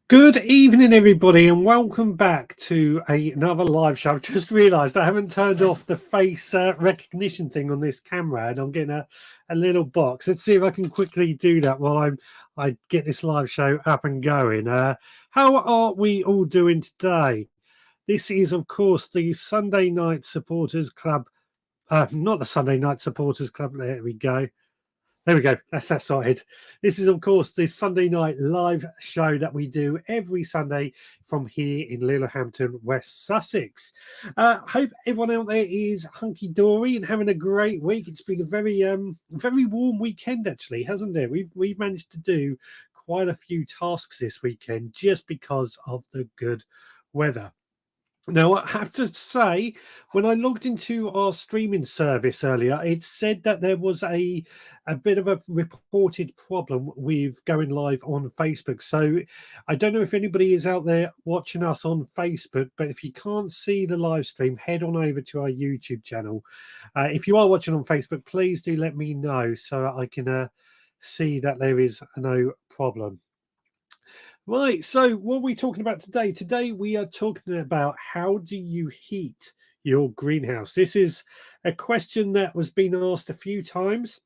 Good evening, everybody, and welcome back to another live show. I've just realised I haven't turned off the face recognition thing on this camera, and I'm getting a little box. Let's see if I can quickly do that while I get this live show up and going. How are we all doing today? This is, of course, the Sunday Night Supporters Club. Not the Sunday Night Supporters Club. There we go. There we go. That's that sorted. This is, of course, the Sunday night live show that we do every Sunday from here in Littlehampton, West Sussex. Hope everyone out there is hunky dory and having a great week. It's been a very warm weekend, actually, hasn't it? We've managed to do quite a few tasks this weekend just because of the good weather. Now, I have to say, when I logged into our streaming service earlier, it said that there was a bit of a reported problem with going live on Facebook. So I don't know if anybody is out there watching us on Facebook, but if you can't see the live stream, head on over to our YouTube channel. If you are watching on Facebook, please do let me know so I can see that there is no problem. Right, so what are we talking about today? Today we are talking about how do you heat your greenhouse? This is a question that was being asked a few times,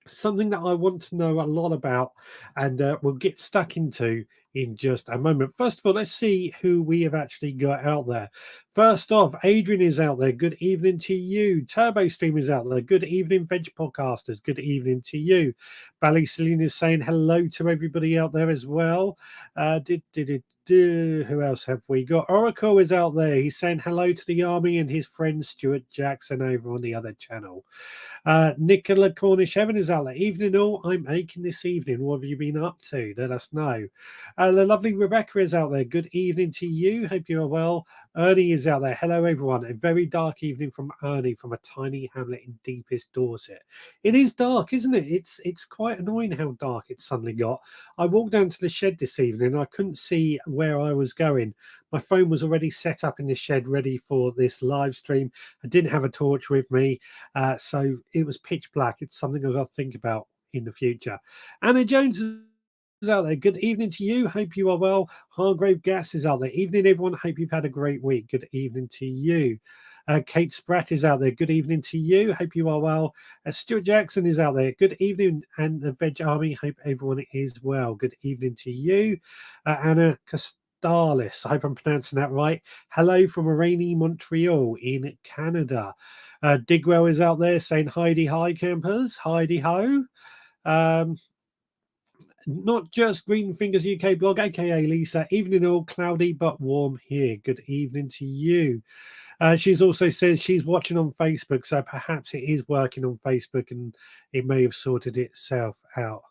something that I want to know a lot about, and we'll get stuck into in just a moment. First of all, let's see who we have actually got out there. First off, Adrian is out there. Good evening to you. Turbo Stream is out there. Good evening, Veg Podcasters. Good evening to you. Bally Celine is saying hello to everybody out there as well. Who else have we got? Oracle is out there. He's saying hello to the army and his friend Stuart Jackson over on the other channel. Nicola Cornish Heaven is out there. Evening all, I'm aching this evening. What have you been up to? Let us know. The lovely Rebecca is out there. Good evening to you. Hope you are well. Ernie is out there. Hello, everyone. A very dark evening from Ernie from a tiny hamlet in deepest Dorset. It is dark, isn't it? It's quite annoying how dark it suddenly got. I walked down to the shed this evening and I couldn't see where I was going. My phone was already set up in the shed ready for this live stream. I didn't have a torch with me, so it was pitch black. It's something I've got to think about in the future. Anna Jones is out there. Good evening to you. Hope you are well. Hargrave Gas is out there. Evening, everyone. Hope you've had a great week. Good evening to you. Kate Spratt is out there. Good evening to you. Hope you are well. Stuart Jackson is out there. Good evening, and the Veg Army. Hope everyone is well. Good evening to you. Anna Costalis. I hope I'm pronouncing that right. Hello from a rainy Montreal in Canada. Digwell is out there saying Heidi hi campers. Heidi ho. Not just Green Fingers UK blog, aka Lisa. Evening all, cloudy but warm here. Good evening to you. She's also says she's watching on Facebook, so perhaps it is working on Facebook and it may have sorted itself out.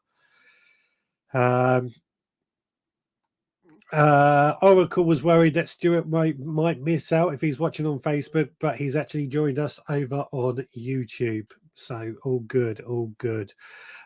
Oracle was worried that Stuart might miss out if he's watching on Facebook, but he's actually joined us over on YouTube. So all good, all good.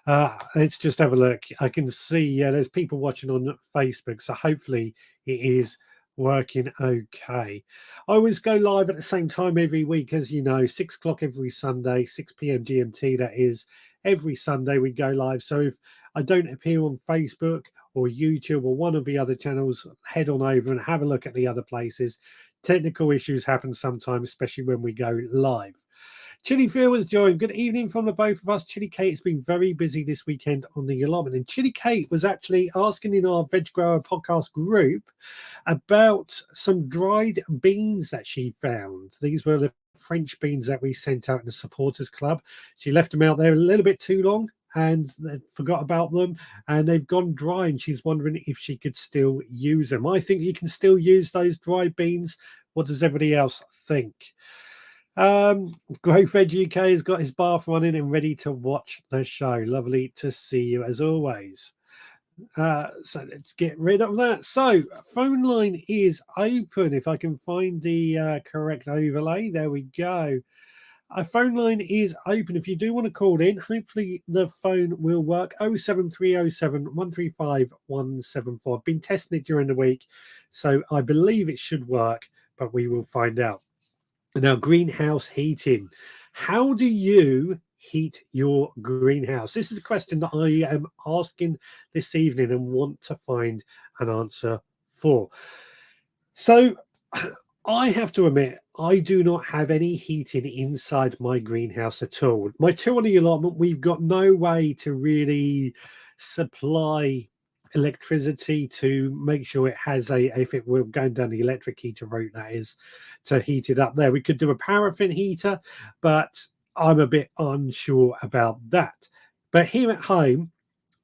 Let's just have a look. I can see there's people watching on Facebook, so hopefully it is working okay. I always go live at the same time every week, as you know, 6 o'clock every Sunday, 6 p.m. GMT. That is every Sunday we go live. So if I don't appear on Facebook or YouTube or one of the other channels, head on over and have a look at the other places. Technical issues happen sometimes, especially when we go live. Chili Phil has joined. Good evening from the both of us. Chili Kate has been very busy this weekend on the allotment. And Chili Kate was actually asking in our Veg Grower podcast group about some dried beans that she found. These were the French beans that we sent out in the supporters club. She left them out there a little bit too long and forgot about them, and they've gone dry, and she's wondering if she could still use them. I think you can still use those dried beans. What does everybody else think? Growth Veg UK has got his bath running and ready to watch the show. Lovely to see you as always. So let's get rid of that. So phone line is open. If I can find the correct overlay, there we go. Our phone line is open. If you do want to call in, hopefully the phone will work. 07307 135 174. I've been testing it during the week, so I believe it should work, but we will find out. Now, greenhouse heating. How do you heat your greenhouse? This is a question that I am asking this evening and want to find an answer for. So I have to admit, I do not have any heating inside my greenhouse at all. My two on the allotment, we've got no way to really supply electricity to make sure it has if it were going down the electric heater route, that is, to heat it up there. We could do a paraffin heater, but I'm a bit unsure about that. But here at home,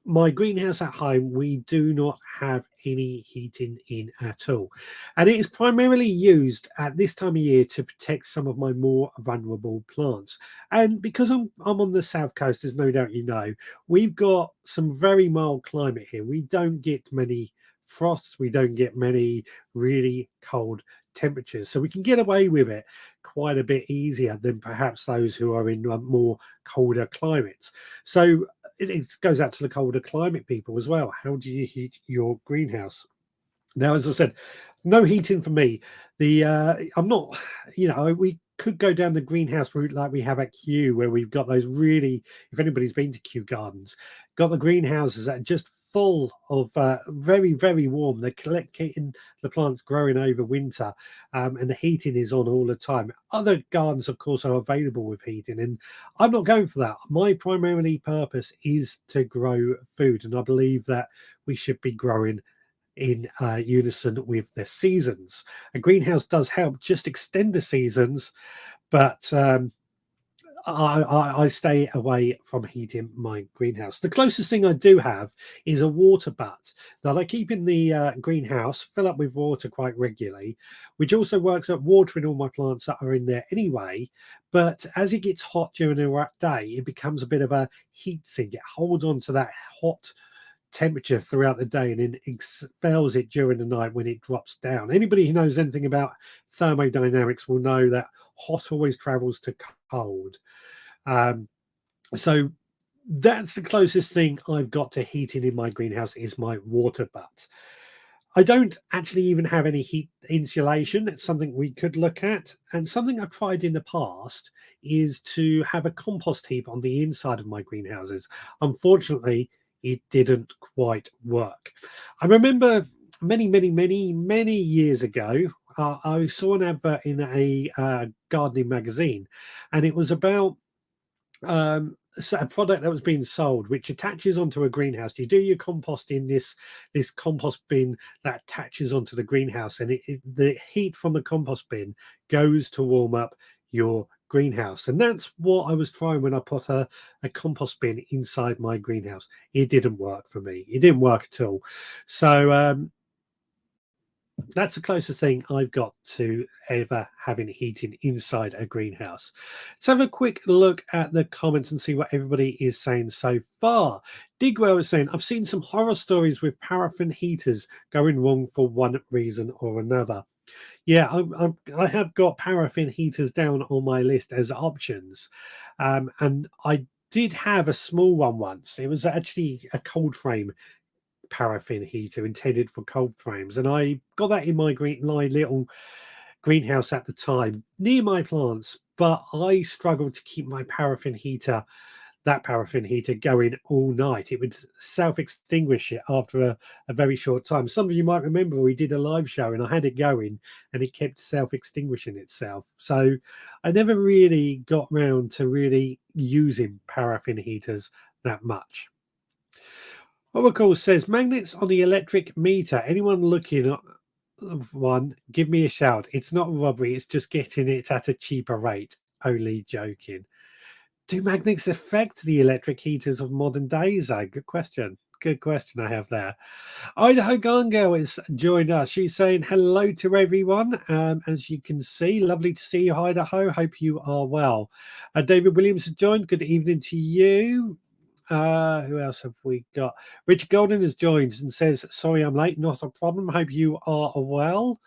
my greenhouse at home, we do not have any heating in at all, and it is primarily used at this time of year to protect some of my more vulnerable plants. And because I'm on the south coast, as no doubt you know, we've got some very mild climate here. We don't get many frosts, we don't get many really cold temperatures, so we can get away with it quite a bit easier than perhaps those who are in more colder climates. So it goes out to the colder climate people as well. How do you heat your greenhouse? Now, as I said, no heating for me. I'm not, we could go down the greenhouse route like we have at Kew, where we've got those really, if anybody's been to Kew Gardens, got the greenhouses that are just full of very, very warm. They're collecting the plants growing over winter, and the heating is on all the time. Other gardens, of course, are available with heating, and I'm not going for that. My primary purpose is to grow food, and I believe that we should be growing in unison with the seasons. A greenhouse does help just extend the seasons, but I stay away from heating my greenhouse. The closest thing I do have is a water butt that I keep in the greenhouse, fill up with water quite regularly, which also works at watering all my plants that are in there anyway. But as it gets hot during the day, it becomes a bit of a heat sink. It holds on to that hot temperature throughout the day and then expels it during the night when it drops down. Anybody who knows anything about thermodynamics will know that hot always travels to cold. So that's the closest thing I've got to heating in my greenhouse is my water butt. I don't actually even have any heat insulation. It's something we could look at. And something I've tried in the past is to have a compost heap on the inside of my greenhouses. Unfortunately, it didn't quite work. I remember many years ago, I saw an advert in a gardening magazine, and it was about a product that was being sold which attaches onto a greenhouse. You do your compost in this compost bin that attaches onto the greenhouse, and the heat from the compost bin goes to warm up your greenhouse. And that's what I was trying when I put a compost bin inside my greenhouse. It didn't work for me. It didn't work at all. So that's the closest thing I've got to ever having heating inside a greenhouse. Let's have a quick look at the comments and see what everybody is saying so far. Digwell is saying, I've seen some horror stories with paraffin heaters going wrong for one reason or another. Yeah, I have got paraffin heaters down on my list as options. And I did have a small one once. It was actually a cold frame paraffin heater intended for cold frames, and I got that in my little greenhouse at the time near my plants. But I struggled to keep my paraffin heater going all night. It would self-extinguish it after a very short time. Some of you might remember we did a live show and I had it going and it kept self-extinguishing itself. So I never really got round to really using paraffin heaters that much. Oracle says, magnets on the electric meter. Anyone looking at one, give me a shout. It's not robbery, it's just getting it at a cheaper rate. Only joking. Do magnets affect the electric heaters of modern days? Good question. Good question I have there. Idaho Garden Girl has joined us. She's saying hello to everyone. As you can see, lovely to see you, Idaho. Hope you are well. David Williams has joined. Good evening to you. Who else have we got? Richard Golden has joined and says, sorry I'm late, not a problem. Hope you are well.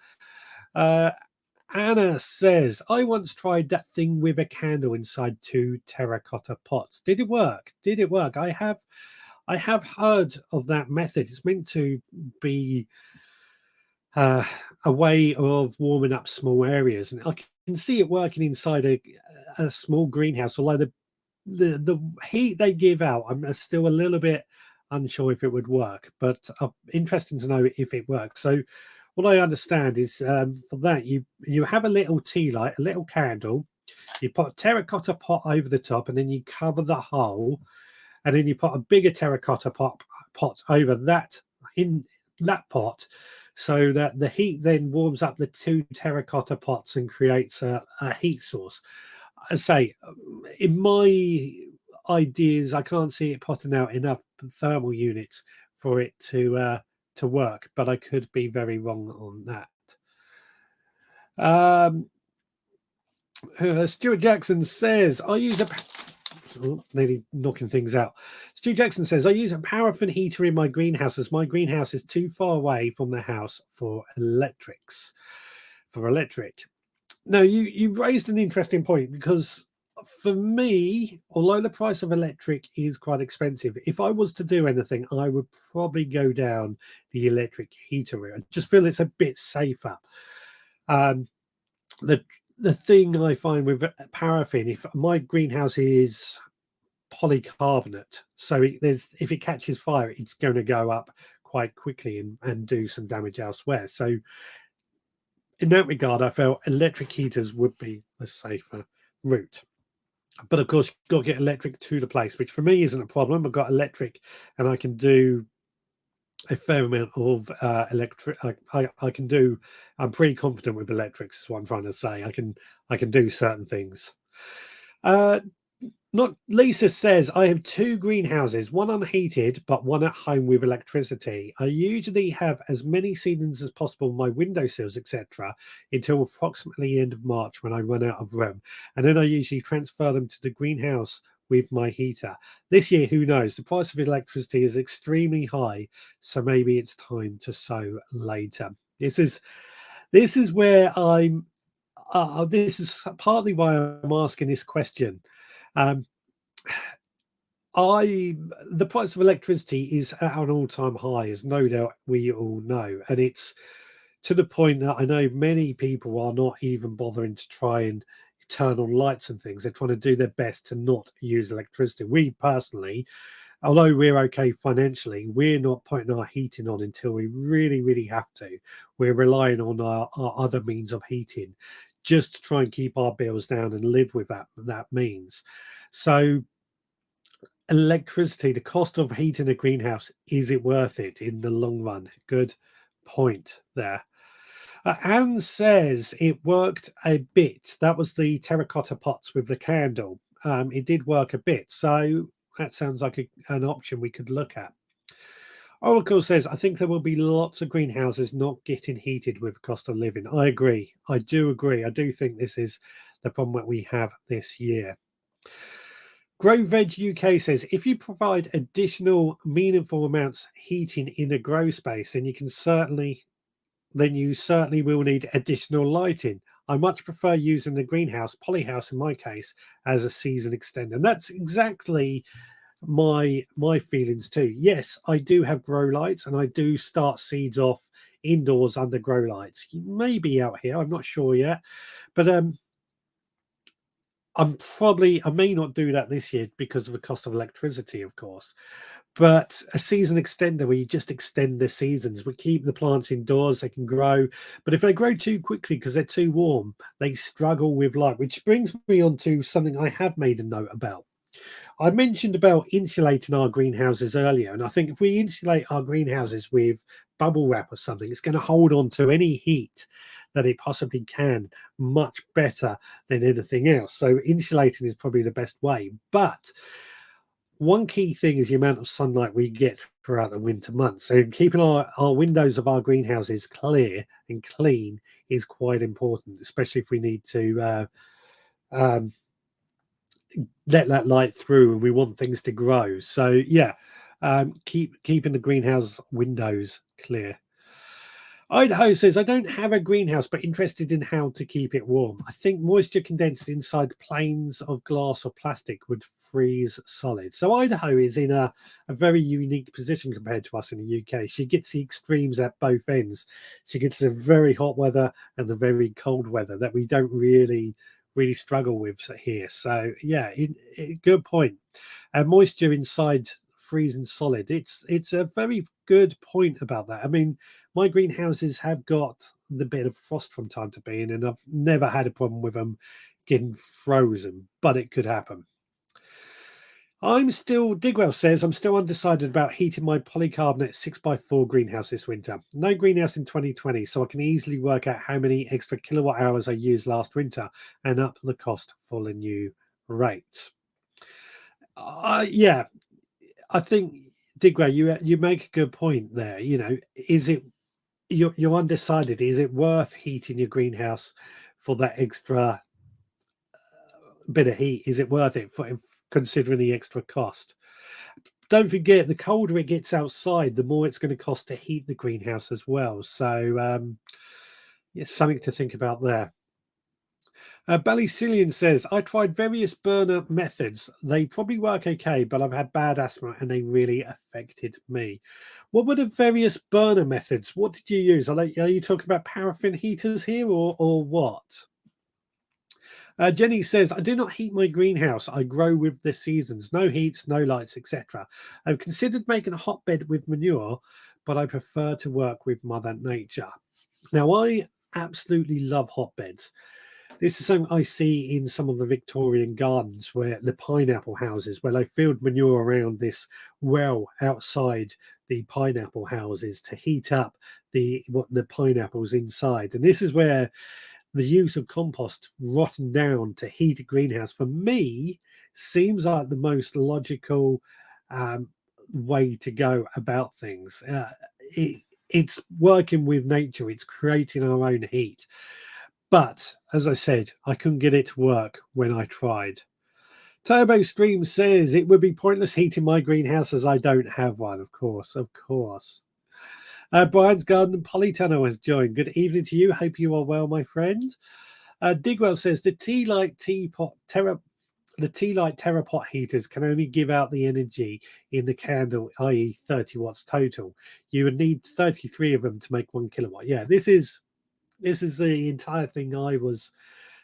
Anna says, I once tried that thing with a candle inside 2 terracotta pots. Did it work? Did it work? I have heard of that method. It's meant to be a way of warming up small areas, and I can see it working inside a small greenhouse, although the heat they give out, I'm still a little bit unsure if it would work, but interesting to know if it works. So what I understand is for that you have a little tea light, a little candle. You put a terracotta pot over the top, and then you cover the hole, and then you put a bigger terracotta pot over that in that pot, so that the heat then warms up the two terracotta pots and creates a heat source. I say, in my ideas, I can't see it potting out enough thermal units for it to work, but I could be very wrong on that. Stuart Jackson says, I use a nearly knocking things out. Stu Jackson says, I use a paraffin heater in my greenhouse as my greenhouse is too far away from the house for electric. Now, you've raised an interesting point, because for me, although the price of electric is quite expensive, if I was to do anything, I would probably go down the electric heater route. I just feel it's a bit safer. The thing I find with paraffin, if my greenhouse is polycarbonate, so if it catches fire, it's going to go up quite quickly and do some damage elsewhere. So in that regard, I felt electric heaters would be a safer route. But of course, you've got to get electric to the place, which for me isn't a problem. I've got electric, and I can do a fair amount of electric. I can do. I'm pretty confident with electrics. Is what I'm trying to say. I can do certain things. Not Lisa says, I have two greenhouses, one unheated but one at home with electricity. I usually have as many seedlings as possible on my windowsills, etc., until approximately end of March, when I run out of room, and then I usually transfer them to the greenhouse with my heater. This year, who knows? The price of electricity is extremely high, so maybe it's time to sow later. This is where I'm. This is partly why I'm asking this question. The price of electricity is at an all-time high, as no doubt we all know, and it's to the point that I know many people are not even bothering to try and turn on lights and things. They're trying to do their best to not use electricity. We personally, although we're okay financially, we're not putting our heating on until we really, really have to. We're relying on our other means of heating just to try and keep our bills down and live with that means. So electricity, the cost of heating a greenhouse, is it worth it in the long run? Good point there. Anne says it worked a bit. That was the terracotta pots with the candle. It did work a bit, so that sounds like an option we could look at. Oracle says, I think there will be lots of greenhouses not getting heated with the cost of living. I agree. I do agree. I do think this is the problem that we have this year. Grow Veg UK says, if you provide additional meaningful amounts heating in a grow space, then you certainly will need additional lighting. I much prefer using the greenhouse, polyhouse in my case, as a season extender. And that's exactly my feelings too. Yes, I do have grow lights, and I do start seeds off indoors under grow lights. Maybe out here, I'm not sure yet. But I may not do that this year because of the cost of electricity, of course. But a season extender where you just extend the seasons, we keep the plants indoors, they can grow. But if they grow too quickly because they're too warm, they struggle with light, which brings me on to something I have made a note about. I mentioned about insulating our greenhouses earlier, and I think if we insulate our greenhouses with bubble wrap or something, it's going to hold on to any heat that it possibly can much better than anything else. So insulating is probably the best way. But one key thing is the amount of sunlight we get throughout the winter months. So keeping our windows of our greenhouses clear and clean is quite important, especially if we need to let that light through and we want things to grow. So yeah, keeping the greenhouse windows clear. Idaho says, I don't have a greenhouse, but interested in how to keep it warm. I think moisture condensed inside planes of glass or plastic would freeze solid. So Idaho is in a very unique position compared to us in the UK. She gets the extremes at both ends. She gets the very hot weather and the very cold weather that we don't really struggle with here. So yeah, good point. Moisture inside freezing solid. It's a very good point about that. I mean, my greenhouses have got the bit of frost from time to be in, and I've never had a problem with them getting frozen, but it could happen. Digwell says, I'm still undecided about heating my polycarbonate 6x4 greenhouse this winter. No greenhouse in 2020, so I can easily work out how many extra kilowatt hours I used last winter and up the cost for the new rates. Yeah, I think, Digwell, you make a good point there. You know, is it, you're undecided, is it worth heating your greenhouse for that extra bit of heat? Is it worth it for considering the extra cost? Don't forget, the colder it gets outside, the more it's going to cost to heat the greenhouse as well. So it's something to think about there. Ballycillian says, I tried various burner methods. They probably work okay, but I've had bad asthma and they really affected me. What were the various burner methods? What did you use? Are you talking about paraffin heaters here or what? Jenny says, I do not heat my greenhouse. I grow with the seasons. No heats, no lights, etc. I've considered making a hotbed with manure, but I prefer to work with Mother Nature. Now, I absolutely love hotbeds. This is something I see in some of the Victorian gardens, where the pineapple houses, where they filled manure around this well outside the pineapple houses to heat up the pineapples inside. And this is where the use of compost rotten down to heat a greenhouse, for me, seems like the most logical way to go about things. It's working with nature, it's creating our own heat. But as I said, I couldn't get it to work when I tried. Turbo Stream says it would be pointless heating my greenhouse as I don't have one. Of course, of course. Brian's Garden and Polytunnel has joined. Good evening to you. Hope you are well, my friend. Digwell says the tea light TerraPot heaters can only give out the energy in the candle, i.e. 30 watts total. You would need 33 of them to make 1 kilowatt. Yeah, this is the entire thing I was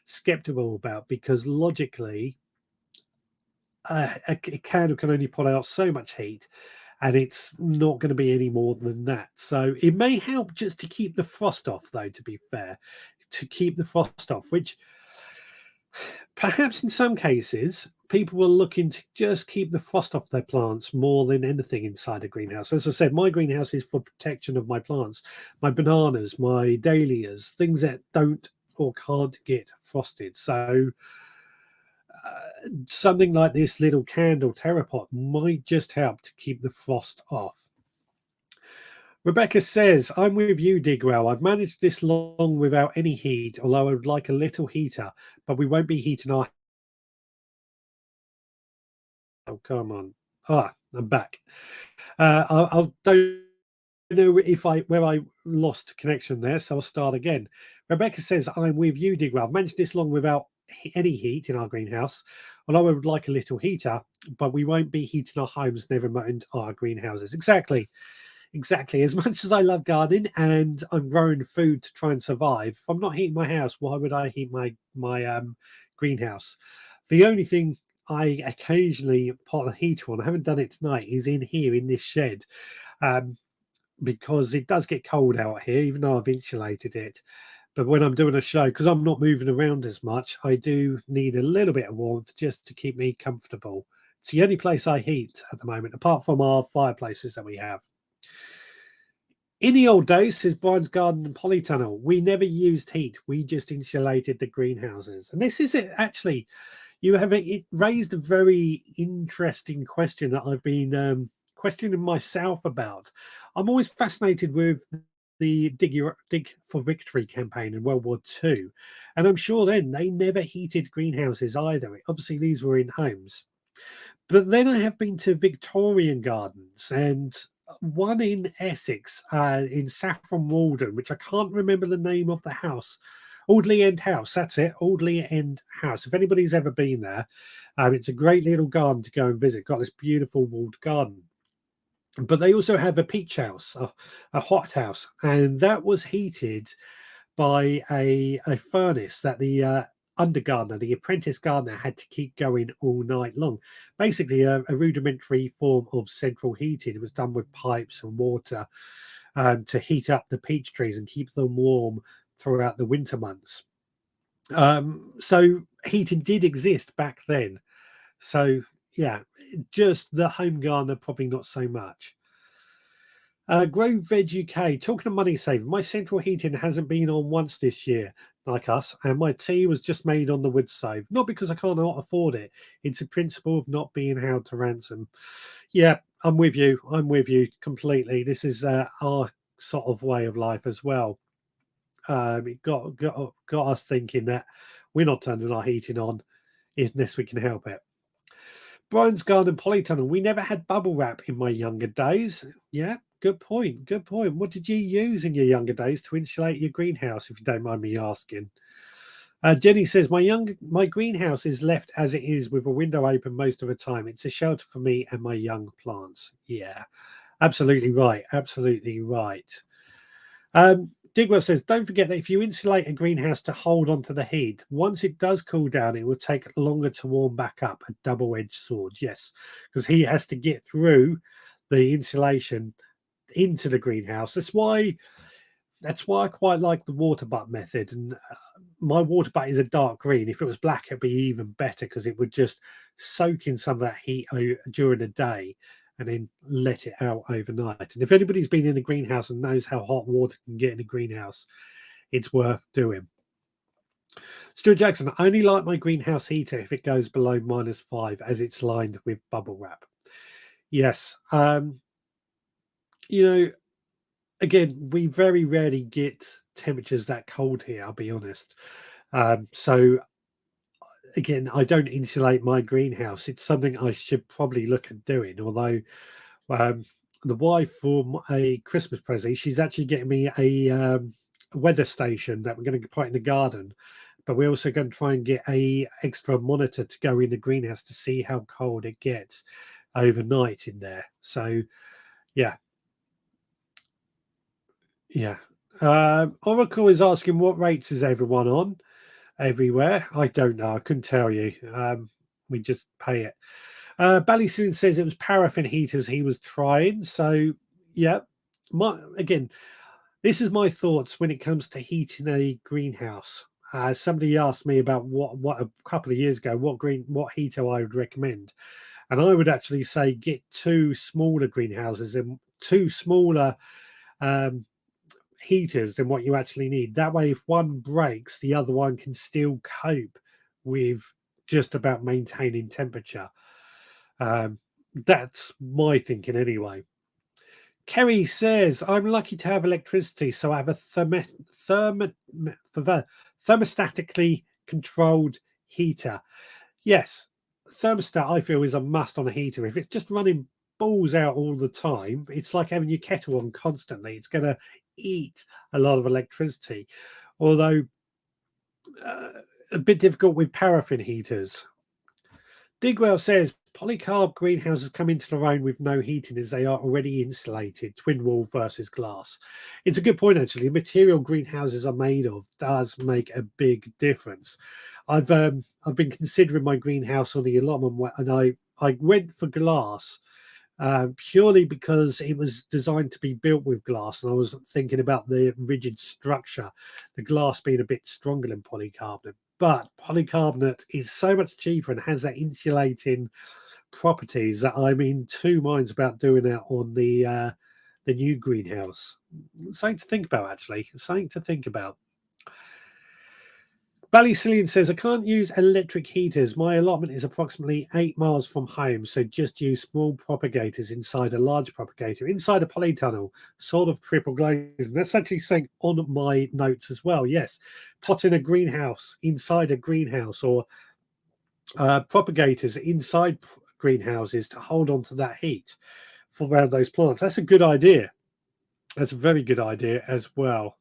skeptical about, because logically a candle can only put out so much heat, and it's not going to be any more than that. So it may help just to keep the frost off, though, to be fair, to keep the frost off, which perhaps in some cases people were looking to just keep the frost off their plants more than anything inside a greenhouse. As I said, my greenhouse is for protection of my plants, my bananas, my dahlias, things that don't or can't get frosted. So something like this little candle TerraPot might just help to keep the frost off. Rebecca says, I'm with you, Digwell. I've managed this long without any heat, although I would like a little heater, but we won't be heating our... Oh, come on. I'm back. I don't know where I lost connection there, so I'll start again. Rebecca says, I'm with you, Digwell. I've managed this long without any heat in our greenhouse, although I would like a little heater, but we won't be heating our homes, never mind our greenhouses. Exactly. As much as I love gardening and I'm growing food to try and survive, if I'm not heating my house, why would I heat my greenhouse? The only thing I occasionally put a heater on, I haven't done it tonight, is in here in this shed, because it does get cold out here, even though I've insulated it. But when I'm doing a show, because I'm not moving around as much, I do need a little bit of warmth just to keep me comfortable. It's the only place I heat at the moment, apart from our fireplaces that we have. In the old days, says Brian's Garden and Polytunnel, we never used heat. We just insulated the greenhouses. And this is it, actually. It raised a very interesting question that I've been questioning myself about. I'm always fascinated with the Dig for Victory campaign in World War II. And I'm sure then they never heated greenhouses either. Obviously, these were in homes. But then I have been to Victorian gardens, and one in Essex, in Saffron Walden, which I can't remember the name of the house. Audley End House, that's it, Audley End House. If anybody's ever been there, it's a great little garden to go and visit. Got this beautiful walled garden. But they also have a peach house, a hot house, and that was heated by a furnace that the under gardener, the apprentice gardener, had to keep going all night long. Basically, a rudimentary form of central heating. It was done with pipes and water to heat up the peach trees and keep them warm throughout the winter months. So heating did exist back then. So yeah, just the home gardener, probably not so much. Grow Veg UK, talking of money saving, my central heating hasn't been on once this year, like us, and my tea was just made on the wood stove. Not because I can't afford it, it's a principle of not being held to ransom. Yeah, I'm with you. I'm with you completely. This is our sort of way of life as well. It got us thinking that we're not turning our heating on unless we can help it. Brian's Garden Polytunnel. We never had bubble wrap in my younger days. Yeah, good point. Good point. What did you use in your younger days to insulate your greenhouse, if you don't mind me asking? Jenny says, my greenhouse is left as it is with a window open most of the time. It's a shelter for me and my young plants. Yeah, absolutely right. Absolutely right. Digwell says, don't forget that if you insulate a greenhouse to hold onto the heat, once it does cool down, it will take longer to warm back up. A double-edged sword, yes, because he has to get through the insulation into the greenhouse. That's why I quite like the water butt method. And my water butt is a dark green. If it was black, it'd be even better because it would just soak in some of that heat during the day and then let it out overnight. And if anybody's been in a greenhouse and knows how hot water can get in a greenhouse, it's worth doing. Stuart Jackson, I only like my greenhouse heater if it goes below -5 as it's lined with bubble wrap. Yes. Again, we very rarely get temperatures that cold here, I'll be honest. So again, I don't insulate my greenhouse. It's something I should probably look at doing, although the wife for a Christmas present, she's actually getting me a weather station that we're going to put in the garden, but we're also going to try and get a extra monitor to go in the greenhouse to see how cold it gets overnight in there. So yeah. Oracle is asking what rates is everyone on everywhere. I don't know. I couldn't tell you. We just pay it. Ballysoon says it was paraffin heaters he was trying. So yeah, again, this is my thoughts when it comes to heating a greenhouse. Somebody asked me about what a couple of years ago what heater I would recommend, and I would actually say get two smaller greenhouses and two smaller heaters than what you actually need. That way, if one breaks, the other one can still cope with just about maintaining temperature. That's my thinking anyway. Kerry says, I'm lucky to have electricity, so I have a thermostatically controlled heater. Yes, thermostat, I feel, is a must on a heater. If it's just running balls out all the time, it's like having your kettle on constantly. It's going to eat a lot of electricity. Although a bit difficult with paraffin heaters. Digwell says polycarb greenhouses come into their own with no heating as they are already insulated, twin wall versus glass. It's a good point, actually. The material greenhouses are made of does make a big difference. I've been considering my greenhouse on the allotment, and I went for glass purely because it was designed to be built with glass, and I was thinking about the rigid structure, the glass being a bit stronger than polycarbonate. But polycarbonate is so much cheaper and has that insulating properties that I'm in two minds about doing that on the new greenhouse. Something to think about, actually. Something to think about. Ballycillian says, I can't use electric heaters. My allotment is approximately 8 miles from home, so just use small propagators inside a large propagator, inside a polytunnel, sort of triple glazing. That's actually saying on my notes as well. Yes, pot in a greenhouse, inside a greenhouse, or propagators inside greenhouses to hold on to that heat for around those plants. That's a good idea. That's a very good idea as well.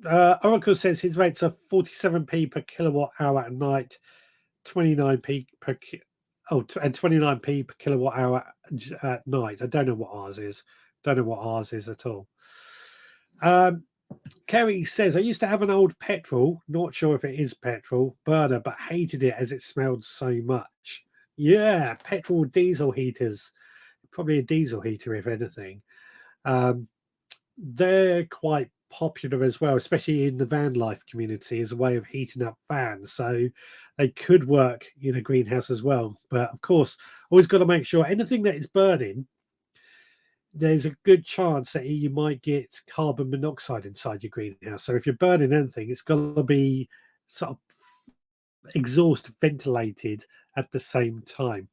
Oracle says his rates are 47p per kilowatt hour at night, 29p per and 29p per kilowatt hour at night. I don't know what ours is. Don't know what ours is at all. Kerry says, I used to have an old petrol, not sure if it is petrol, burner, but hated it as it smelled so much. Yeah, petrol diesel heaters. Probably a diesel heater, if anything. Um, they're quite popular as well, especially in the van life community, as a way of heating up vans. So they could work in a greenhouse as well. But of course, always got to make sure anything that is burning, there's a good chance that you might get carbon monoxide inside your greenhouse. So if you're burning anything, it's got to be sort of exhaust ventilated at the same time.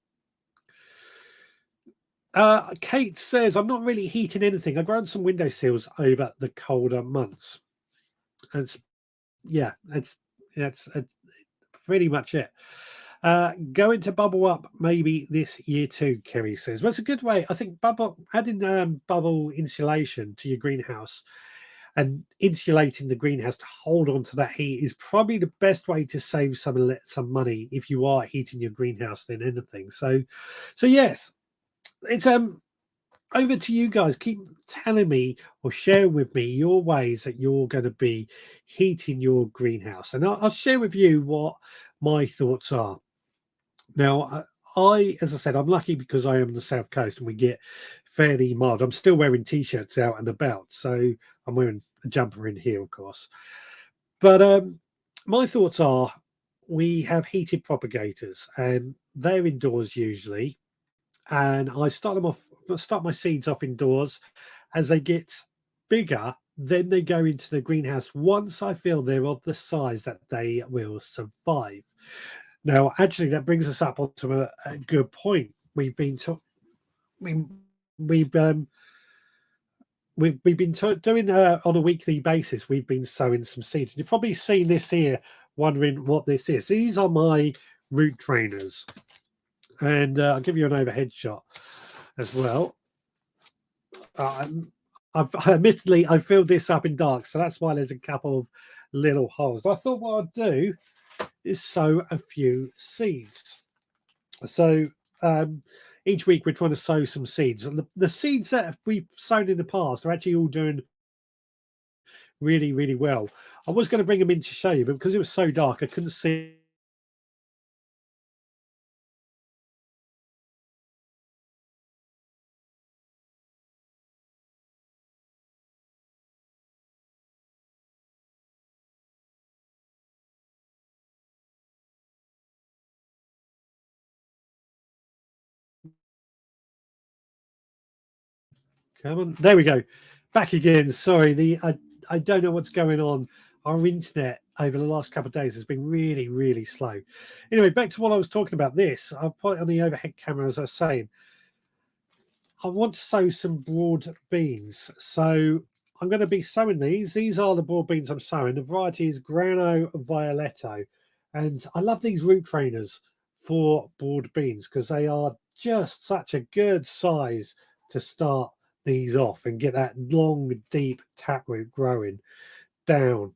Kate says, I'm not really heating anything. I've grown some window sills over the colder months. It's, yeah, that's pretty much it. Going to bubble up maybe this year too, Kerry says. Well, it's a good way. I think adding bubble insulation to your greenhouse and insulating the greenhouse to hold on to that heat is probably the best way to save some money if you are heating your greenhouse than anything. So yes, it's over to you guys. Keep telling me or sharing with me your ways that you're going to be heating your greenhouse, and I'll share with you what my thoughts are. Now, as I said, I'm lucky because I am on the south coast and we get fairly mild. I'm still wearing t-shirts out and about, so I'm wearing a jumper in here, of course. But my thoughts are, we have heated propagators, and they're indoors usually. And I start my seeds off indoors. As they get bigger, then they go into the greenhouse once I feel they're of the size that they will survive. Now, actually, that brings us up onto a good point. We've been we, we've doing on a weekly basis. We've been sowing some seeds. You've probably seen this here, wondering what this is. These are my root trainers, and I'll give you an overhead shot as well. Admittedly, I filled this up in dark, so that's why there's a couple of little holes. But I thought what I'd do is sow a few seeds. So each week we're trying to sow some seeds, and the seeds that we've sown in the past are actually all doing really, really well. I was going to bring them in to show you, but because it was so dark, I couldn't see. Come on, there we go. Back again. Sorry, I don't know what's going on. Our internet over the last couple of days has been really, really slow. Anyway, back to what I was talking about. This I'll put it on the overhead camera, as I was saying. I want to sow some broad beans, so I'm going to be sowing these. These are the broad beans I'm sowing. The variety is Grano Violetto, and I love these root trainers for broad beans because they are just such a good size to start these off and get that long, deep taproot growing down.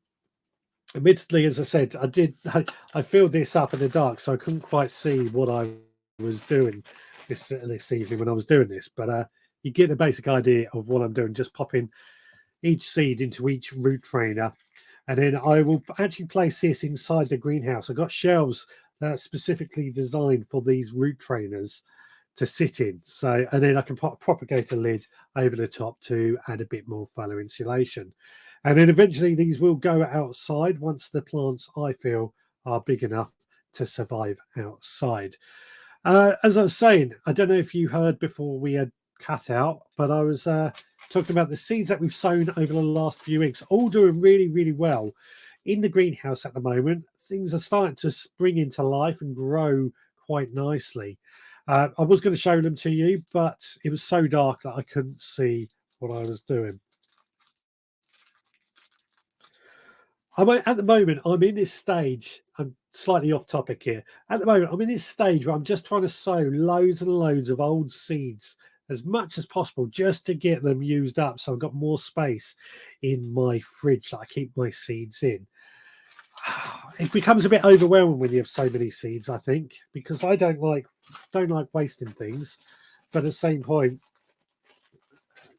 Admittedly, as I said, I filled this up in the dark, so I couldn't quite see what I was doing this evening when I was doing this. But you get the basic idea of what I'm doing. Just popping each seed into each root trainer, and then I will actually place this inside the greenhouse. I've got shelves that are specifically designed for these root trainers to sit in. So, and then I can put a propagator lid over the top to add a bit more further insulation. And then eventually these will go outside once the plants, I feel, are big enough to survive outside. As I was saying, I don't know if you heard before we had cut out, but I was talking about the seeds that we've sown over the last few weeks, all doing really, really well in the greenhouse at the moment. Things are starting to spring into life and grow quite nicely. I was going to show them to you, but it was so dark that I couldn't see what I was doing. At the moment, I'm in this stage. I'm slightly off topic here. At the moment, I'm in this stage where I'm just trying to sow loads and loads of old seeds as much as possible just to get them used up. So I've got more space in my fridge that I keep my seeds in. It becomes a bit overwhelming when you have so many seeds, I think, because I don't like wasting things, but at the same point,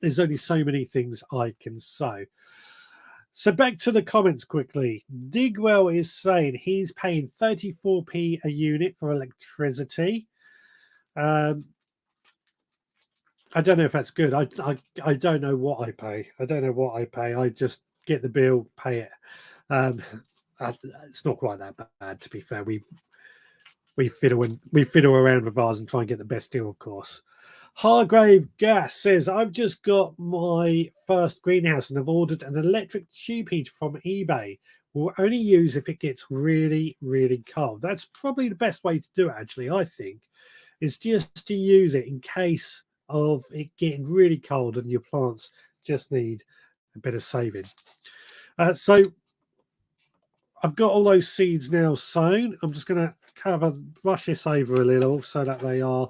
there's only so many things I can sow. So back to the comments quickly. Digwell is saying he's paying 34p a unit for electricity. I don't know if that's good. I don't know what I pay. I don't know what I pay. I just get the bill, pay it. It's not quite that bad, to be fair. We fiddle around with ours and try and get the best deal, of course. Hargrave Gas says, I've just got my first greenhouse and have ordered an electric tube heater from eBay. We'll only use if it gets really, really cold. That's probably the best way to do it, actually, I think, is just to use it in case of it getting really cold and your plants just need a bit of saving. So I've got all those seeds now sown. I'm just going to brush this over a little so that they are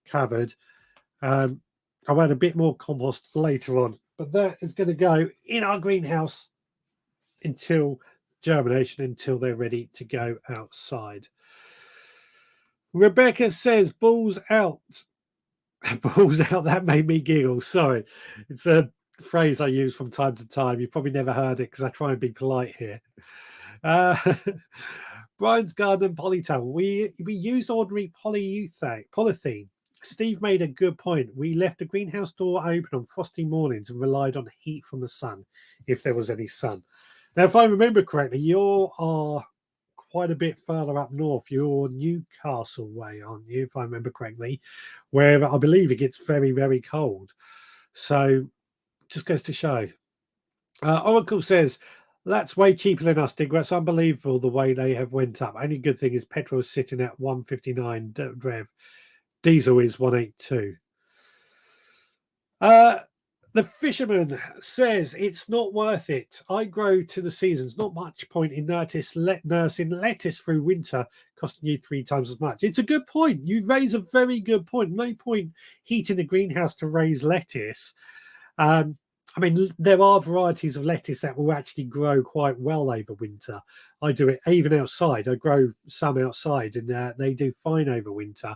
covered. I'll add a bit more compost later on, but that is going to go in our greenhouse until germination, until they're ready to go outside. Rebecca says, balls out. Balls out, that made me giggle. Sorry. It's a phrase I use from time to time. You've probably never heard it because I try and be polite here. Brian's Garden Polytunnel. We used ordinary polythene. Steve made a good point. We left the greenhouse door open on frosty mornings and relied on heat from the sun, if there was any sun. Now, if I remember correctly, you are quite a bit further up north. You're Newcastle way, aren't you, if I remember correctly, where I believe it gets very, very cold. So, just goes to show. Oracle says, that's way cheaper than us, Digger. It's unbelievable the way they have went up. Only good thing is petrol is sitting at 159 Rev. Diesel is 182. The fisherman says it's not worth it. I grow to the seasons. Not much point in nursing lettuce through winter, costing you 3 times as much. It's a good point. You raise a very good point. No point heating the greenhouse to raise lettuce. I mean, there are varieties of lettuce that will actually grow quite well over winter. I do it even outside. I grow some outside, and they do fine over winter.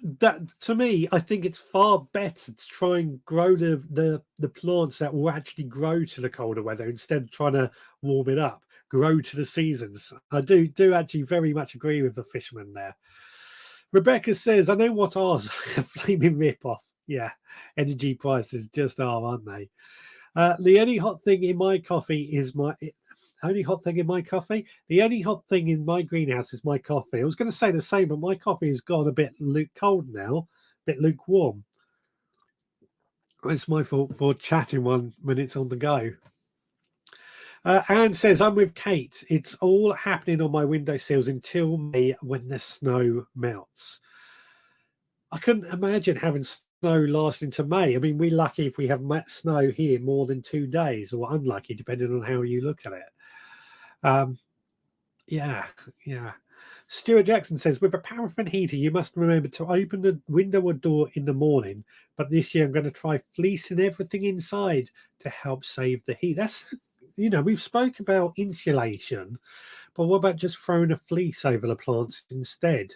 That, to me, I think it's far better to try and grow the plants that will actually grow to the colder weather instead of trying to warm it up. Grow to the seasons. I do actually very much agree with the fisherman there. Rebecca says, I know what ours a flaming rip-off. Yeah, energy prices just are, aren't they? The only hot thing in my coffee is only hot thing in my coffee? The only hot thing in my greenhouse is my coffee. I was going to say the same, but my coffee has gone a bit cold now, a bit lukewarm. It's my fault for chatting one when it's on the go. Anne says, I'm with Kate. It's all happening on my windowsills until May when the snow melts. I couldn't imagine having snow lasting to May. I mean, we're lucky if we have snow here more than 2 days, or unlucky, depending on how you look at it. Yeah. Stuart Jackson says, with a paraffin heater, you must remember to open the window or door in the morning. But this year, I'm going to try fleecing everything inside to help save the heat. That's, we've spoke about insulation, but what about just throwing a fleece over the plants instead?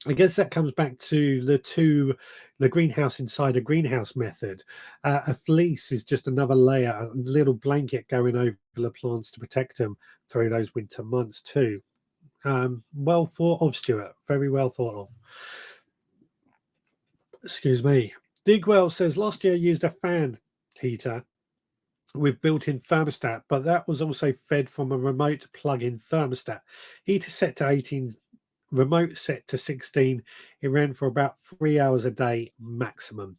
I guess that comes back to the greenhouse inside a greenhouse method. A fleece is just another layer, a little blanket going over the plants to protect them through those winter months too. Well thought of, Stuart. Very well thought of. Excuse me. Digwell says, last year I used a fan heater with built-in thermostat, but that was also fed from a remote plug-in thermostat. Heater set to 18, remote set to 16. It ran for about 3 hours a day maximum.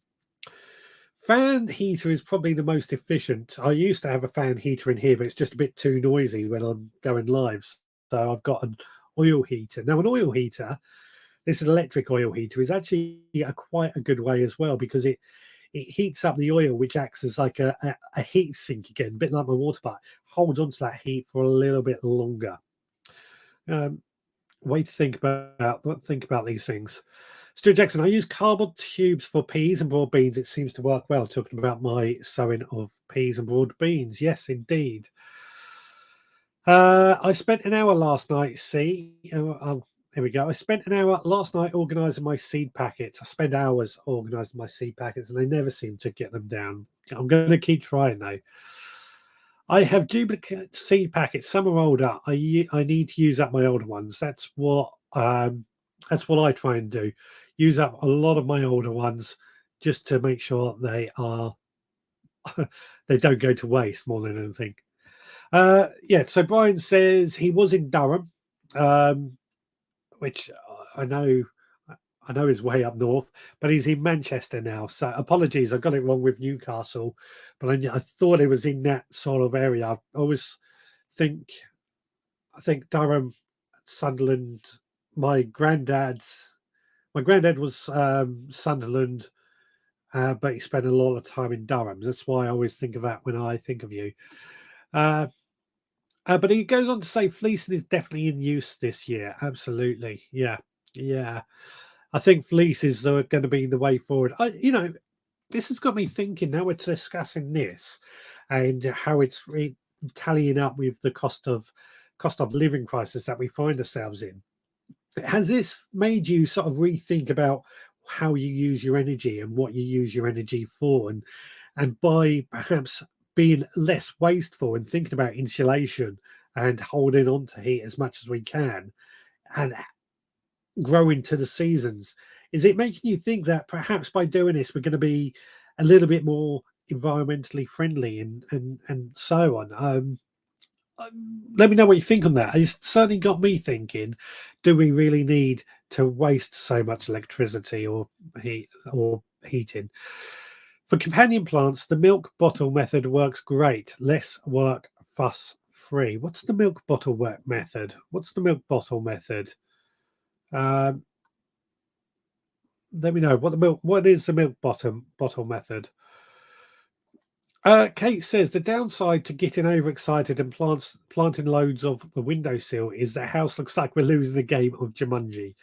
Fan heater is probably the most efficient. I used to have a fan heater in here, but it's just a bit too noisy when I'm going live. So I've got an oil heater. Now, an oil heater, this is an electric oil heater, is actually quite a good way as well, because it heats up the oil, which acts as like a heat sink again, a bit like my water pipe, holds onto that heat for a little bit longer. Way to think about these things. Stu Jackson, I use cardboard tubes for peas and broad beans. It seems to work well. Talking about my sowing of peas and broad beans. Yes, indeed. I spent an hour last night. See, Here we go. I spent an hour last night organising my seed packets. I spend hours organising my seed packets, and they never seem to get them down. I'm going to keep trying though. I have duplicate seed packets. Some are older. I need to use up my older ones. That's what I try and do. Use up a lot of my older ones just to make sure they are they don't go to waste more than anything. Yeah. So Brian says he was in Durham, which I know. I know is way up north, but he's in Manchester now. So apologies, I got it wrong with Newcastle, but I thought it was in that sort of area. I always think, I think Durham, Sunderland. My granddad was Sunderland, but he spent a lot of time in Durham. That's why I always think of that when I think of you. But he goes on to say fleecing is definitely in use this year. Absolutely, yeah, yeah. I think fleece is going to be the way forward. This has got me thinking. Now we're discussing this and how it's tallying up with the cost of living crisis that we find ourselves in. Has this made you sort of rethink about how you use your energy and what you use your energy for, and by perhaps being less wasteful and thinking about insulation and holding on to heat as much as we can, and grow into the seasons? Is it making you think that perhaps by doing this we're going to be a little bit more environmentally friendly and so on? Let me know what you think on that. It's certainly got me thinking, do we really need to waste so much electricity or heating? For companion plants, the milk bottle method works great. Less work, fuss free. What's the milk bottle method? What's the milk bottle method? Um, Let me know what is the milk bottle method. Kate says the downside to getting overexcited and planting loads of the windowsill is the house looks like we're losing the game of Jumanji.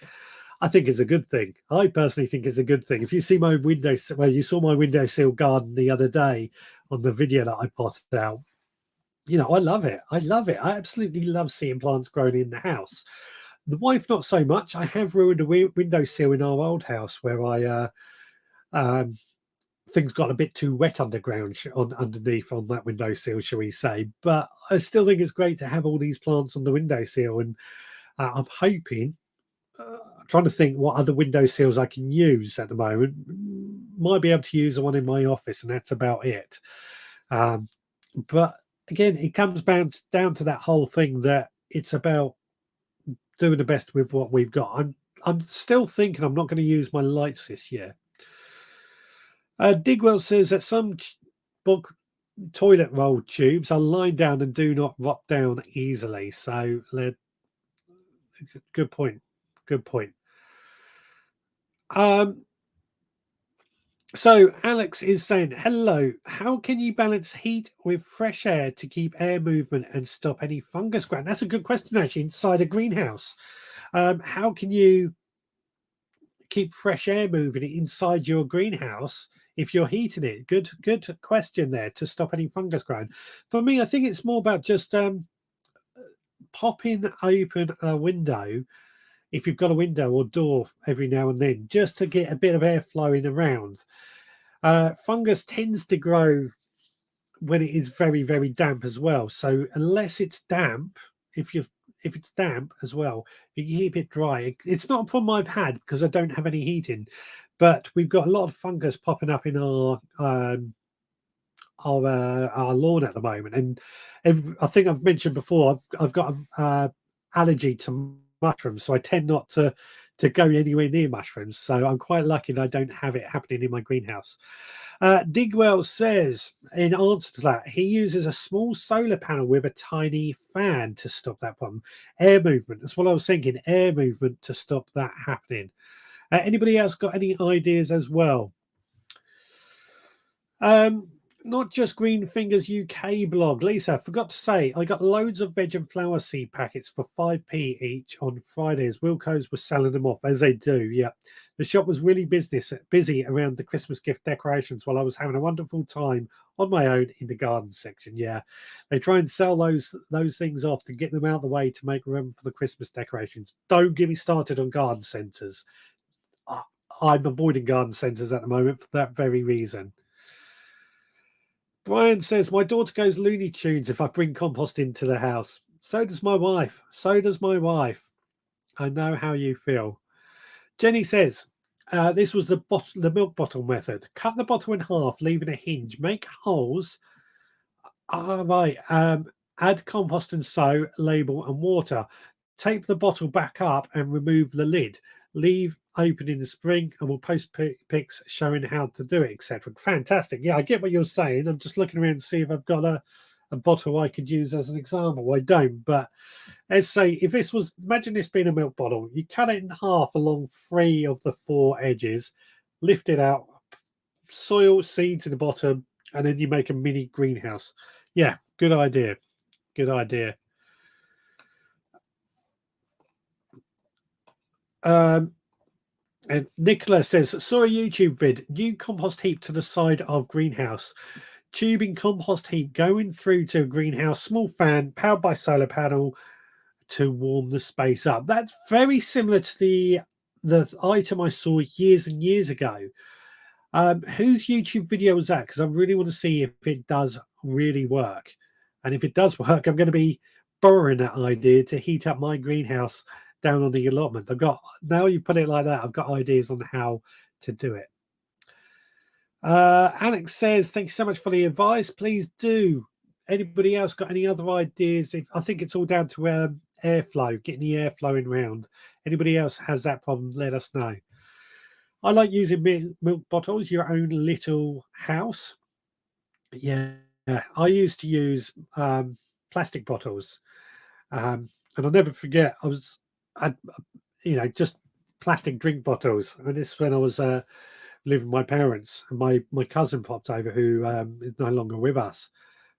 I think it's a good thing. I personally think it's a good thing. If you see my windowsill, well, you saw my windowsill garden the other day on the video that I posted out. I love it. I love it. I absolutely love seeing plants growing in the house. The wife, not so much. I have ruined a windowsill in our old house where um, things got a bit too wet underground underneath on that windowsill, shall we say. But I still think it's great to have all these plants on the windowsill. And I'm hoping, trying to think what other windowsills I can use at the moment. Might be able to use the one in my office, and that's about it. But again, it comes down to that whole thing that it's about doing the best with what we've got. I'm still thinking I'm not going to use my lights this year. Digwell says that some book toilet roll tubes are lined down and do not rot down easily. So, good point. Good point. So Alex is saying, hello, how can you balance heat with fresh air to keep air movement and stop any fungus growth? That's a good question, actually, inside a greenhouse. How can you keep fresh air moving inside your greenhouse if you're heating it? Good question there, to stop any fungus growing. For me, I think it's more about just popping open a window, if you've got a window or door, every now and then, just to get a bit of air flowing around. Fungus tends to grow when it is very, very damp as well. So unless it's damp, if it's damp as well, you keep it dry. It's not a problem I've had because I don't have any heating, but we've got a lot of fungus popping up in our lawn at the moment. And I think I've mentioned before, I've got an allergy to mushrooms, so I tend not to go anywhere near mushrooms. So I'm quite lucky that I don't have it happening in my greenhouse. Digwell says, in answer to that, he uses a small solar panel with a tiny fan to stop that problem. Air movement. That's what I was thinking. Air movement to stop that happening. Anybody else got any ideas as well? Not just Green Fingers UK blog. Lisa, forgot to say, I got loads of veg and flower seed packets for 5p each on Fridays. Wilco's was selling them off, as they do. Yeah. The shop was really busy around the Christmas gift decorations while I was having a wonderful time on my own in the garden section. Yeah. They try and sell those things off to get them out of the way to make room for the Christmas decorations. Don't get me started on garden centres. I'm avoiding garden centres at the moment for that very reason. Brian says, my daughter goes Looney Tunes if I bring compost into the house. So does my wife. So does my wife. I know how you feel. Jenny says, this was the milk bottle method. Cut the bottle in half, leaving a hinge. Make holes. Right. Add compost and sow, label and water. Tape the bottle back up and remove the lid. Leave open in the spring and we'll post pics showing how to do it, etc. Fantastic. Yeah, I get what you're saying. I'm just looking around to see if I've got a bottle I could use as an example. I don't, but let's say if this was, imagine this being a milk bottle, you cut it in half along 3 of the 4 edges, lift it out, soil seeds in the bottom, and then you make a mini greenhouse. Yeah, good idea. Good idea. And Nicola says, saw a YouTube vid, new compost heap to the side of greenhouse. Tubing compost heap going through to a greenhouse, small fan powered by solar panel to warm the space up. That's very similar to the item I saw years and years ago. Whose YouTube video was that? Because I really want to see if it does really work. And if it does work, I'm going to be borrowing that idea to heat up my greenhouse down on the allotment. Now you put it like that, I've got ideas on how to do it. Alex says, thanks so much for the advice. Please do. Anybody else got any other ideas? I think it's all down to airflow, getting the air flowing around. Anybody else has that problem, let us know. I like using milk bottles, your own little house. Yeah, I used to use plastic bottles. And I'll never forget, just plastic drink bottles. And this is when I was living with my parents, and my cousin popped over, who is no longer with us,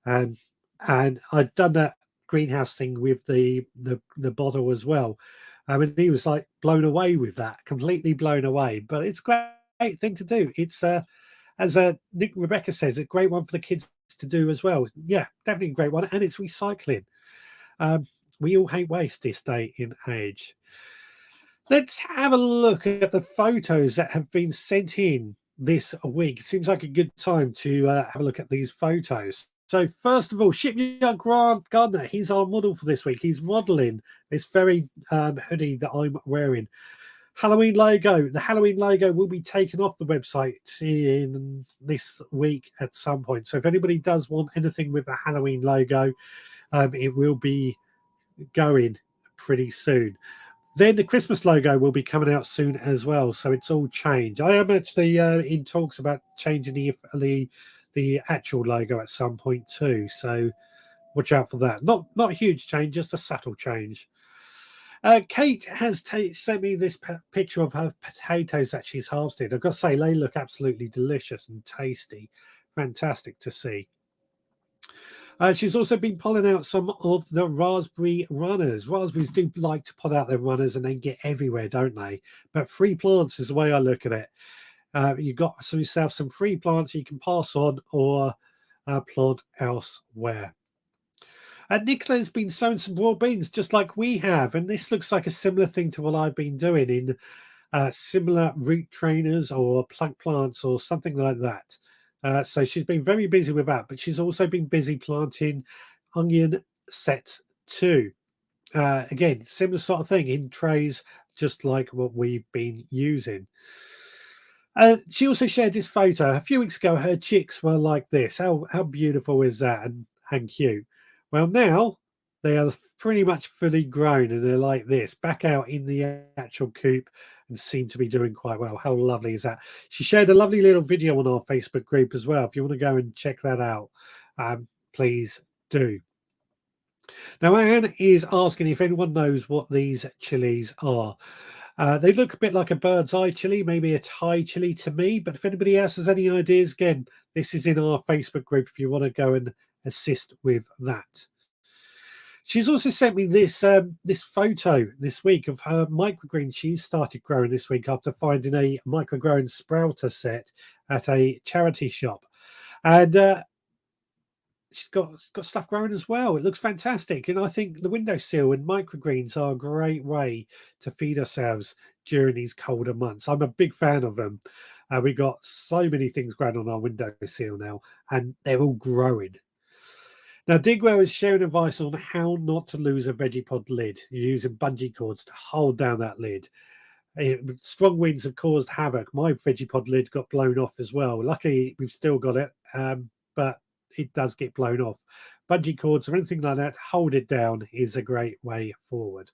and I'd done that greenhouse thing with the bottle as well. And he was like blown away with that, completely blown away. But it's a great thing to do. It's as Rebecca says, a great one for the kids to do as well. Yeah, definitely a great one, and it's recycling. We all hate waste this day and age. Let's have a look at the photos that have been sent in this week. It seems like a good time to have a look at these photos. So first of all, Shipyard Grant Gardner, he's our model for this week. He's modeling this very hoodie that I'm wearing. Halloween logo. The Halloween logo will be taken off the website in this week at some point. So if anybody does want anything with a Halloween logo, it will be going pretty soon. Then the Christmas logo will be coming out soon as well, so it's all changed. I am actually in talks about changing the actual logo at some point too, so watch out for that. Not a huge change, just a subtle change. Kate has sent me this picture of her potatoes that she's harvested. I've got to say, they look absolutely delicious and tasty. Fantastic to see. She's also been pulling out some of the raspberry runners. Raspberries do like to pull out their runners and then get everywhere, don't they? But free plants is the way I look at it. You've got yourself some free plants you can pass on or plant elsewhere. Nicola's been sowing some raw beans just like we have, and this looks like a similar thing to what I've been doing in similar root trainers or plug plants or something like that. So she's been very busy with that, but she's also been busy planting onion set 2. Again, similar sort of thing in trays, just like what we've been using. She also shared this photo a few weeks ago. Her chicks were like this. How beautiful is that, and cute? Well, now they are pretty much fully grown and they're like this, back out in the actual coop and seem to be doing quite well. How lovely is that? She shared a lovely little video on our Facebook group as well. If you want to go and check that out, please do. Now, Anne is asking if anyone knows what these chilies are. They look a bit like a bird's eye chili, maybe a Thai chili to me. But if anybody else has any ideas, again, this is in our Facebook group if you want to go and assist with that. She's also sent me this photo this week of her microgreens she's started growing this week after finding a microgrowing sprouter set at a charity shop, and she's got stuff growing as well. It looks fantastic, and I think the windowsill and microgreens are a great way to feed ourselves during these colder months. I'm a big fan of them. We got so many things growing on our windowsill now, and they're all growing. Now, Digwell is sharing advice on how not to lose a Veggie-Pod lid using bungee cords to hold down that lid. Strong winds have caused havoc. My Veggie-Pod lid got blown off as well. Luckily, we've still got it, but it does get blown off. Bungee cords or anything like that, hold it down is a great way forward.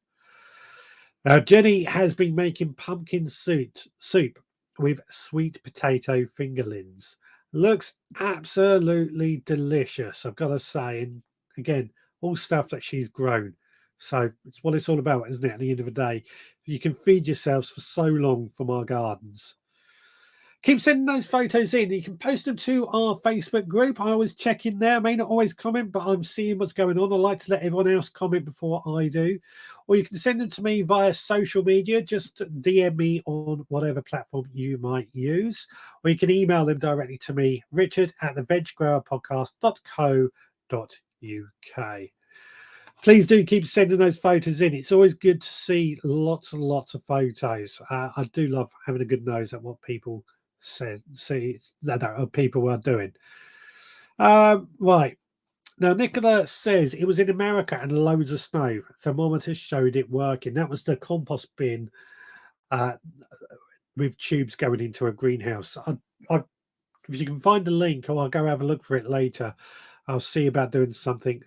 Jenny has been making pumpkin soup with sweet potato fingerlings. Looks absolutely delicious, I've got to say. And again, all stuff that she's grown. So it's what it's all about, isn't it? At the end of the day, you can feed yourselves for so long from our gardens. Keep sending those photos in. You can post them to our Facebook group. I always check in there. I may not always comment, but I'm seeing what's going on. I like to let everyone else comment before I do. Or you can send them to me via social media. Just DM me on whatever platform you might use. Or you can email them directly to me, richard@theveggrowerpodcast.co.uk. Please do keep sending those photos in. It's always good to see lots and lots of photos. I do love having a good nose at what people see that people are doing. Right. Now, Nicola says it was in America and loads of snow. Thermometers showed it working. That was the compost bin with tubes going into a greenhouse. If you can find the link, or I'll go have a look for it later, I'll see about doing something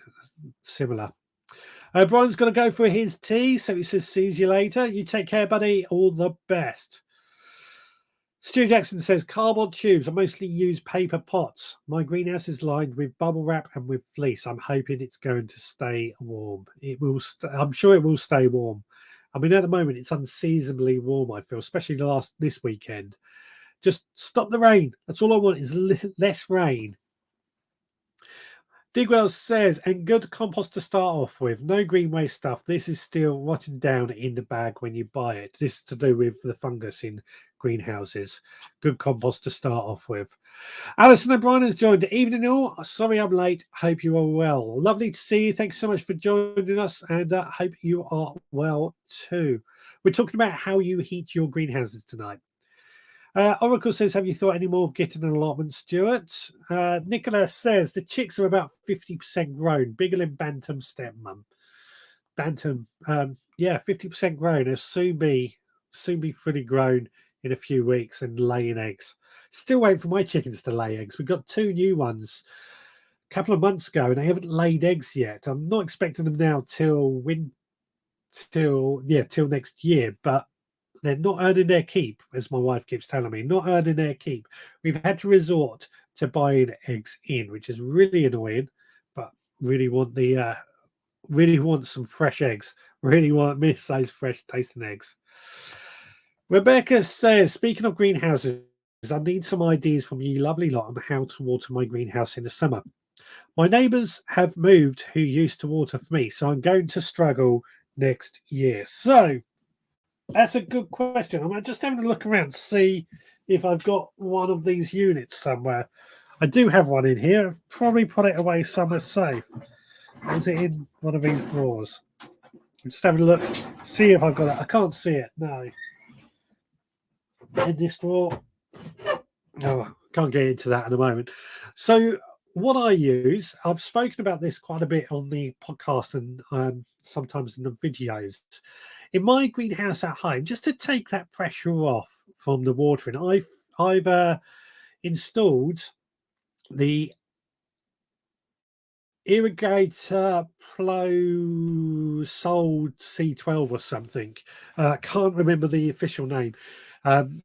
similar. Brian's got to go for his tea, so he says, sees you later. You take care, buddy. All the best. Stu Jackson says, cardboard tubes. I mostly use paper pots. My greenhouse is lined with bubble wrap and with fleece. I'm hoping it's going to stay warm. It will. I'm sure it will stay warm. I mean, at the moment, it's unseasonably warm, I feel, especially this weekend. Just stop the rain. That's all I want is less rain. Digwell says, and good compost to start off with. No green waste stuff. This is still rotting down in the bag when you buy it. This is to do with the fungus in greenhouses. Good compost to start off with. Alison O'Brien has joined. Evening all. Sorry I'm late. Hope you are well. Lovely to see you. Thanks so much for joining us, and hope you are well too. We're talking about how you heat your greenhouses tonight. Oracle says, have you thought any more of getting an allotment, Stuart? Nicola says, the chicks are about 50% grown. Bigger than Bantam stepmum. Bantam, yeah, 50% grown. They'll soon be fully grown in a few weeks and laying eggs. Still waiting for my chickens to lay eggs. We've got 2 new ones a couple of months ago, and they haven't laid eggs yet. I'm not expecting them now till next year, but they're not earning their keep, as my wife keeps telling me. Not earning their keep. We've had to resort to buying eggs in, which is really annoying. But really want some fresh eggs. Really miss those fresh tasting eggs. Rebecca says, speaking of greenhouses, I need some ideas from you lovely lot on how to water my greenhouse in the summer. My neighbours have moved who used to water for me, so I'm going to struggle next year. So that's a good question. I'm just having a look around to see if I've got one of these units somewhere. I do have one in here. I've probably put it away somewhere safe. Is it in one of these drawers? I'm just having a look, see if I've got it. I can't see it. No. In this drawer. No, can't get into that at the moment. So what I use, I've spoken about this quite a bit on the podcast and sometimes in the videos. In my greenhouse at home, just to take that pressure off from the watering, I've installed the irrigator Sold C12 or something. Can't remember the official name.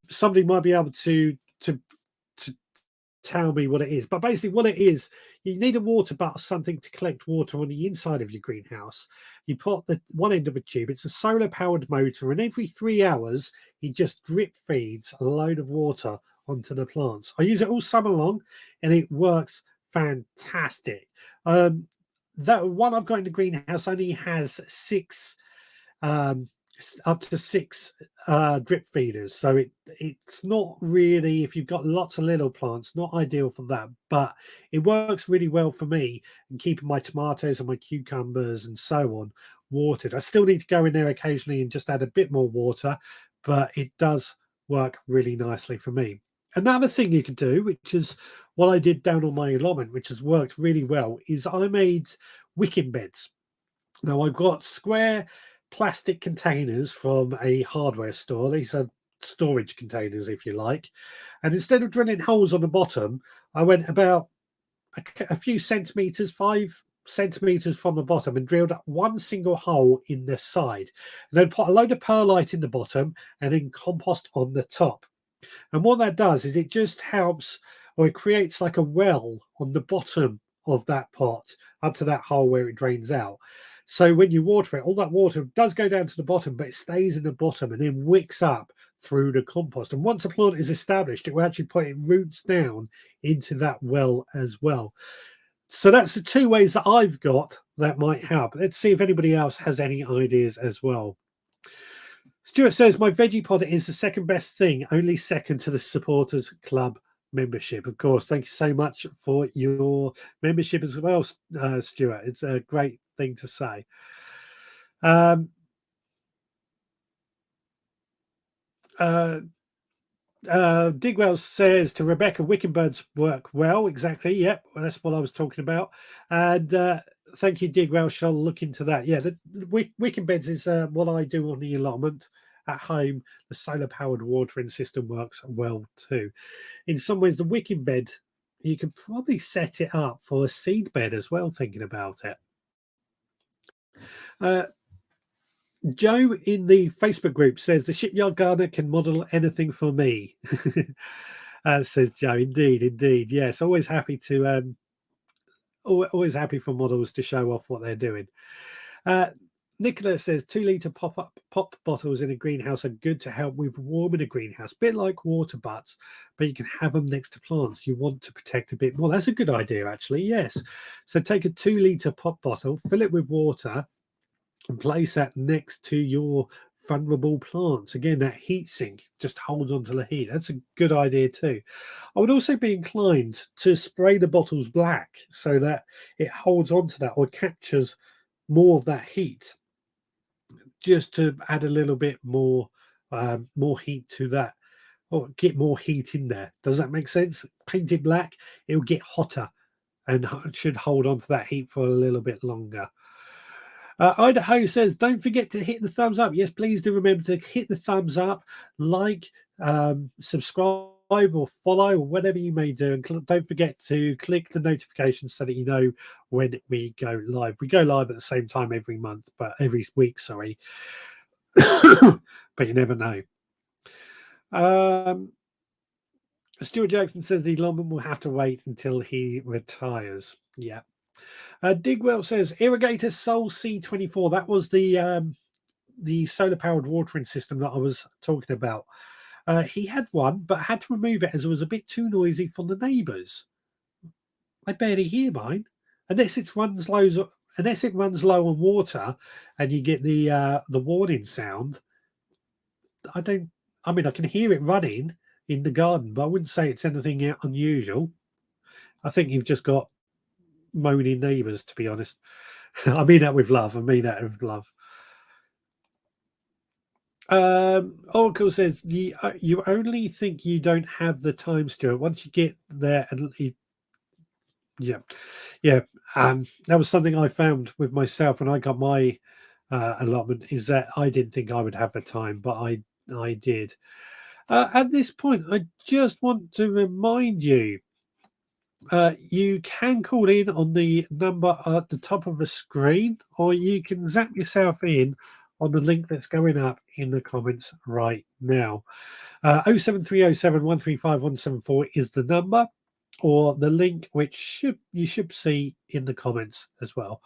Somebody might be able to tell me what it is. But basically, what it is, you need a water butt or something to collect water on the inside of your greenhouse. You put the one end of a tube, it's a solar powered motor, and every 3 hours, it just drip feeds a load of water onto the plants. I use it all summer long and it works fantastic. That one I've got in the greenhouse only has um, up to six drip feeders, so it's not really, if you've got lots of little plants, not ideal for that, but it works really well for me in keeping my tomatoes and my cucumbers and so on watered. I still need to go in there occasionally and just add a bit more water, but it does work really nicely for me. Another thing you can do, which is what I did down on my allotment, which has worked really well, is I made wicking beds. Now I've got square plastic containers from a hardware store. These are storage containers, if you like. And instead of drilling holes on the bottom, I went about a few centimeters, 5 centimeters from the bottom, and drilled one single hole in the side. And then put a load of perlite in the bottom and then compost on the top. And what that does is it just helps, or it creates like a well on the bottom of that pot up to that hole where it drains out. So when you water it, all that water does go down to the bottom, but it stays in the bottom and then wicks up through the compost. And once a plant is established, it will actually put its roots down into that well as well. So that's the two ways that I've got that might help. Let's see if anybody else has any ideas as well. Stuart says, my veggie pod is the second best thing, only second to the supporters club membership. Of course, thank you so much for your membership as well, Stuart. It's a great thing to say. Digwell says to Rebecca, wicking birds work well. Exactly. Yep, well, that's what I was talking about. And thank you, Digwell. Shall look into that. Yeah, the wicking beds is what I do on the allotment at home. The solar powered watering system works well too. In some ways, the wicking bed, you could probably set it up for a seed bed as well, thinking about it. Joe in the Facebook group says the shipyard gardener can model anything for me. Says Joe. Indeed. Yes, always happy to always happy for models to show off what they're doing. Nicola says 2-litre pop bottles in a greenhouse are good to help with warming a greenhouse, a bit like water butts, but you can have them next to plants you want to protect a bit more. That's a good idea, actually. Yes. So take a 2-litre pop bottle, fill it with water, and place that next to your vulnerable plants. Again, that heat sink just holds onto the heat. That's a good idea too. I would also be inclined to spray the bottles black so that it holds onto that or captures more of that heat, just to add a little bit more heat to that, or get more heat in there. Does that make sense? Painted black, it'll get hotter and should hold on to that heat for a little bit longer. Idaho says, don't forget to hit the thumbs up. Yes, please do remember to hit the thumbs up, like, subscribe or follow or whatever you may do. And don't forget to click the notifications so that you know when we go live. We go live at the same time every week, sorry. But you never know. Stuart Jackson says the allotment will have to wait until he retires. Yeah. Digwell says Irrigator Soul C24. That was the solar powered watering system that I was talking about. He had one, but had to remove it as it was a bit too noisy for the neighbours. I barely hear mine unless it runs low on water, and you get the warning sound. I can hear it running in the garden, but I wouldn't say it's anything unusual. I think you've just got moaning neighbours, to be honest. I mean that with love. Oracle says you only think you don't have the time, Stuart. Once you get there, yeah. That was something I found with myself when I got my allotment, is that I didn't think I would have the time, but I did. At this point, I just want to remind you. You can call in on the number at the top of the screen, or you can zap yourself in on the link that's going up in the comments right now. 07307 135 174 is the number. or the link, which you should see in the comments as well.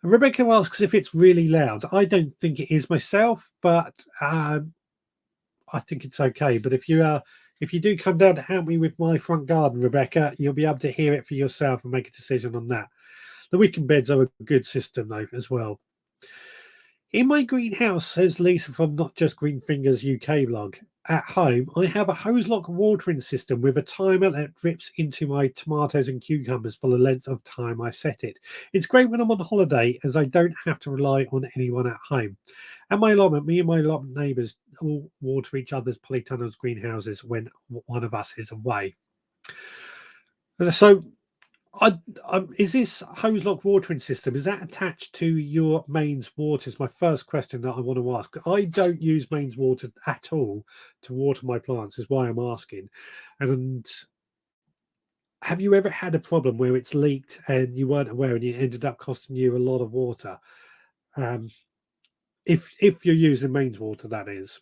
Rebecca asks if it's really loud. I don't think it is myself, but I think it's okay. But if you do come down to help me with my front garden, Rebecca, you'll be able to hear it for yourself and make a decision on that. The wicking beds are a good system though as well. In my greenhouse, says Lisa from Not Just Green Fingers UK blog, at home, I have a hose lock watering system with a timer that drips into my tomatoes and cucumbers for the length of time I set it. It's great when I'm on holiday as I don't have to rely on anyone at home. And my allotment, me and my allotment neighbours all water each other's polytunnels greenhouses when one of us is away. So is this hose lock watering system, is that attached to your mains water? Is my first question that I want to ask. I don't use mains water at all to water my plants, is why I'm asking. And have you ever had a problem where it's leaked and you weren't aware and it ended up costing you a lot of water? If you're using mains water, that is.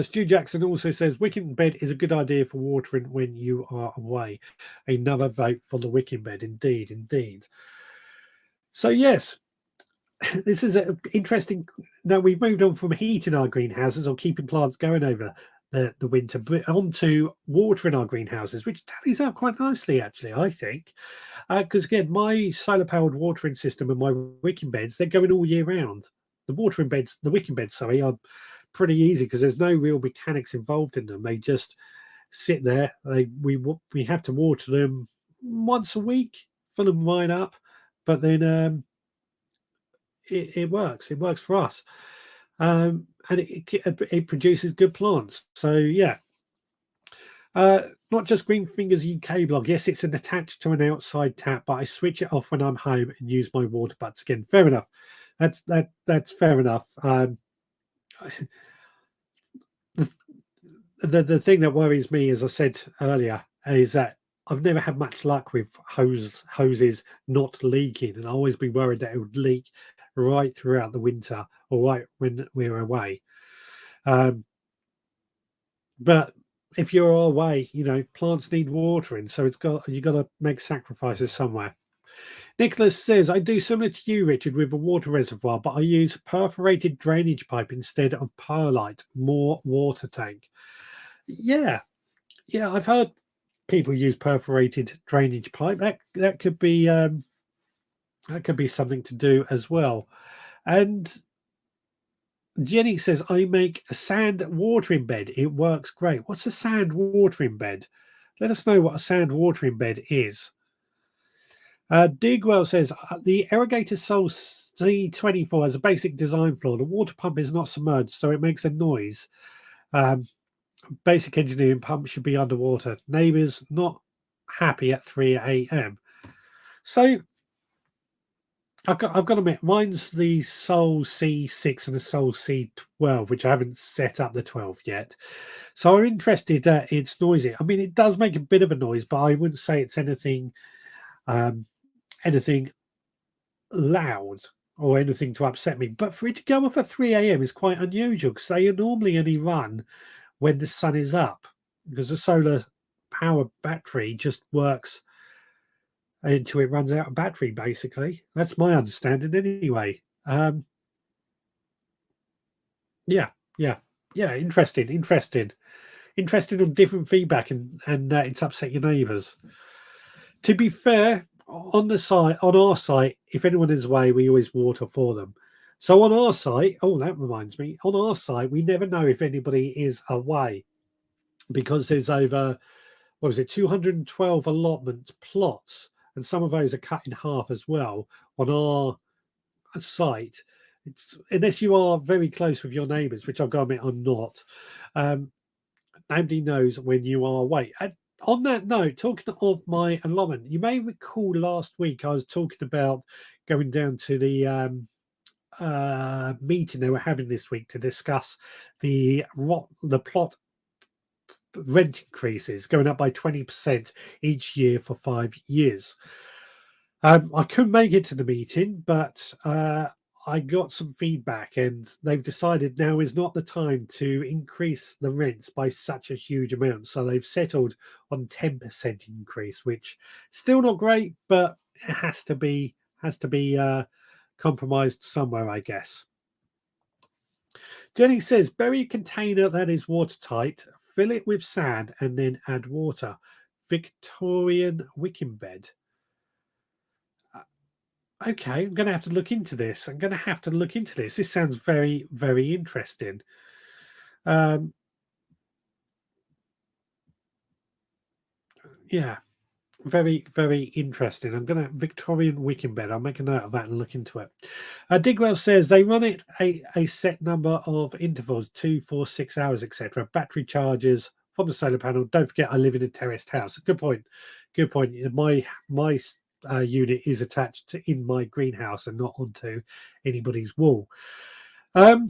Stu Jackson also says wicking bed is a good idea for watering when you are away. Another vote for the wicking bed. Indeed, indeed. So yes, this is an interesting. Now we've moved on from heating our greenhouses or keeping plants going over the winter, but onto watering our greenhouses, which tallies out quite nicely, actually, I think. Because again, my solar-powered watering system and my wicking beds, they're going all year round. The wicking beds, sorry, are pretty easy because there's no real mechanics involved in them. They just sit there. We have to water them once a week, fill them right up, but then it works. It works for us, and it produces good plants. So yeah. Not Just Green Fingers UK blog. Yes, it's attached to an outside tap, but I switch it off when I'm home and use my water butts again. Fair enough. That's fair enough. The thing that worries me, as I said earlier, is that I've never had much luck with hoses not leaking, and I always be worried that it would leak right throughout the winter or right when we're away. But if you're away, plants need watering, so you got to make sacrifices somewhere. Nicholas says, I do similar to you, Richard, with a water reservoir, but I use perforated drainage pipe instead of perlite, more water tank. Yeah, I've heard people use perforated drainage pipe. That could be something to do as well. And Jenny says, I make a sand watering bed. It works great. What's a sand watering bed? Let us know what a sand watering bed is. Digwell says, the Irrigator Soul C24 has a basic design flaw. The water pump is not submerged, so it makes a noise. Basic engineering pump should be underwater. Neighbours not happy at 3 a.m. So I've got to admit, mine's the Soul C6 and the Soul C12, which I haven't set up the 12 yet. So I'm interested that it's noisy. I mean, it does make a bit of a noise, but I wouldn't say it's anything loud or anything to upset me. But for it to go off at 3 a.m. is quite unusual because they normally only run when the sun is up, because the solar power battery just works until it runs out of battery, basically. That's my understanding anyway. Interesting on different feedback, and it's upset your neighbours. To be fair, on our site, if anyone is away, we always water for them. So on our site, that reminds me, on our site, we never know if anybody is away because there's over, 212 allotment plots, and some of those are cut in half as well on our site. Unless you are very close with your neighbours, which I've got to admit I'm not, nobody knows when you are away. And on that note, talking of my allotment, you may recall last week I was talking about going down to the meeting they were having this week to discuss the plot rent increases going up by 20% each year for 5 years. I couldn't make it to the meeting, but I got some feedback, and they've decided now is not the time to increase the rents by such a huge amount. So they've settled on 10% increase, which still not great, but it has to be compromised somewhere, I guess. Jenny says, bury a container that is watertight, fill it with sand, and then add water. Victorian wicking bed. Okay, I'm going to have to look into this. This sounds very, very interesting. Yeah, very, very interesting. I'm going to Victorian wicking bed. I'll make a note of that and look into it. Digwell says they run it a set number of intervals, 2, 4, 6 hours, etc. Battery charges from the solar panel. Don't forget, I live in a terraced house. Good point. Good point. My unit is attached in my greenhouse and not onto anybody's wall. The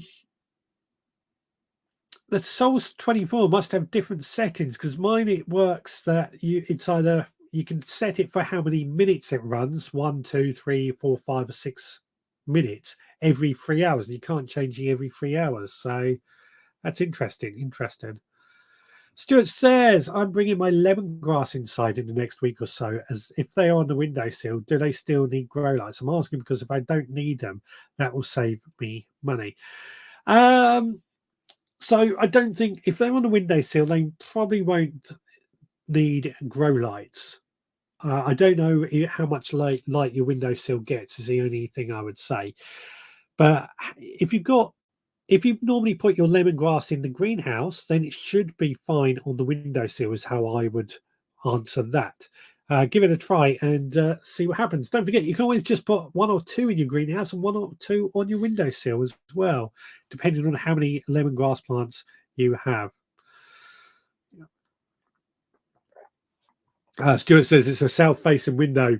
Souls 24 must have different settings, because mine, it works that it's either you can set it for how many minutes it runs, 1, 2, 3, 4, 5, or 6 minutes every 3 hours, and you can't change it every 3 hours. So that's interesting. Stuart says, I'm bringing my lemongrass inside in the next week or so, as if they are on the windowsill, do they still need grow lights? I'm asking because if I don't need them, that will save me money. So I don't think, if they're on the windowsill, they probably won't need grow lights. I don't know how much light your windowsill gets, is the only thing I would say. But if you normally put your lemongrass in the greenhouse, then it should be fine on the windowsill, is how I would answer that. Give it a try and see what happens. Don't forget, you can always just put 1 or 2 in your greenhouse and 1 or 2 on your windowsill as well, depending on how many lemongrass plants you have. Stuart says it's a south-facing window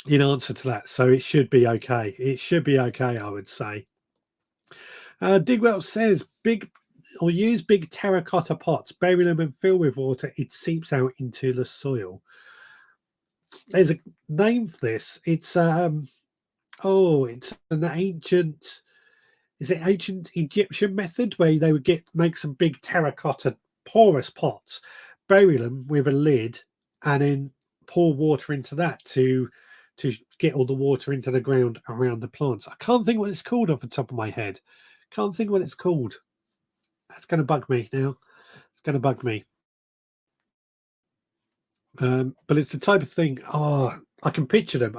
in answer to that, so it should be okay. It should be okay, I would say. Digwell says use big terracotta pots, bury them and fill with water. It seeps out into the soil. There's a name for this. It's an ancient. Is it ancient Egyptian method where they would make some big terracotta porous pots, bury them with a lid, and then pour water into that to get all the water into the ground around the plants. I can't think what it's called off the top of my head. Can't think what it's called. That's going to bug me now. It's going to bug me. But it's the type of thing. Oh, I can picture them.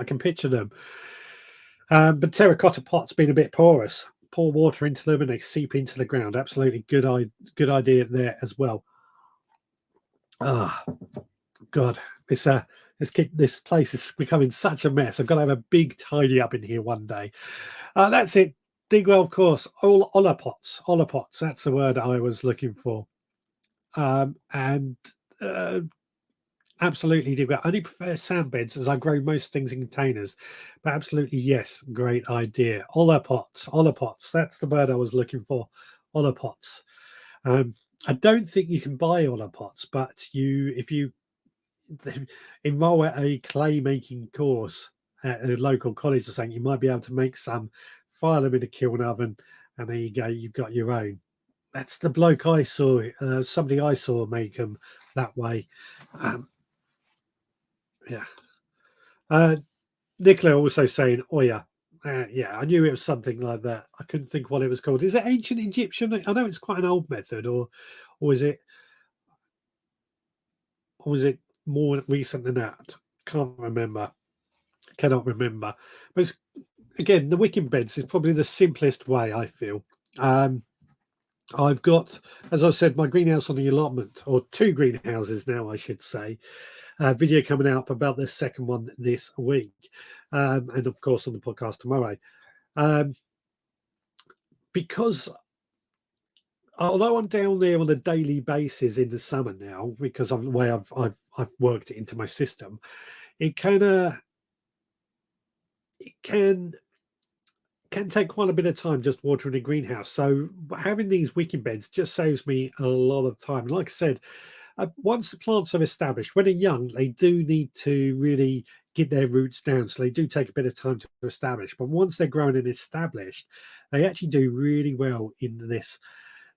But terracotta pots being a bit porous, pour water into them and they seep into the ground. Absolutely good idea there as well. God, this place is becoming such a mess. I've got to have a big tidy up in here one day. That's it. Digwell, of course, allotpots. That's the word I was looking for. Absolutely, Digwell. I only prefer sand beds as I grow most things in containers. But absolutely, yes, great idea. Allotpots. That's the word I was looking for. Allotpots. I don't think you can buy allotpots, but if you enroll at a clay making course at a local college or something, you might be able to make some, fire them in a kiln oven, and there you go, you've got your own. That's the bloke I saw, somebody I saw make them that way. Nicola also saying, oh yeah, I knew it was something like that. I couldn't think what it was called. Is it ancient Egyptian? I know it's quite an old method, or is it more recent than that? Cannot remember. But again, the wicking beds is probably the simplest way, I feel. I've got, as I said, my greenhouse on the allotment, or 2 greenhouses now, I should say. Video coming out about the second one this week, and of course on the podcast tomorrow. Because although I'm down there on a daily basis in the summer now, because of the way I've worked it into my system, it can take quite a bit of time just watering a greenhouse. So having these wicking beds just saves me a lot of time. Like I said, once the plants are established, when they're young, they do need to really get their roots down. So they do take a bit of time to establish. But once they're grown and established, they actually do really well in this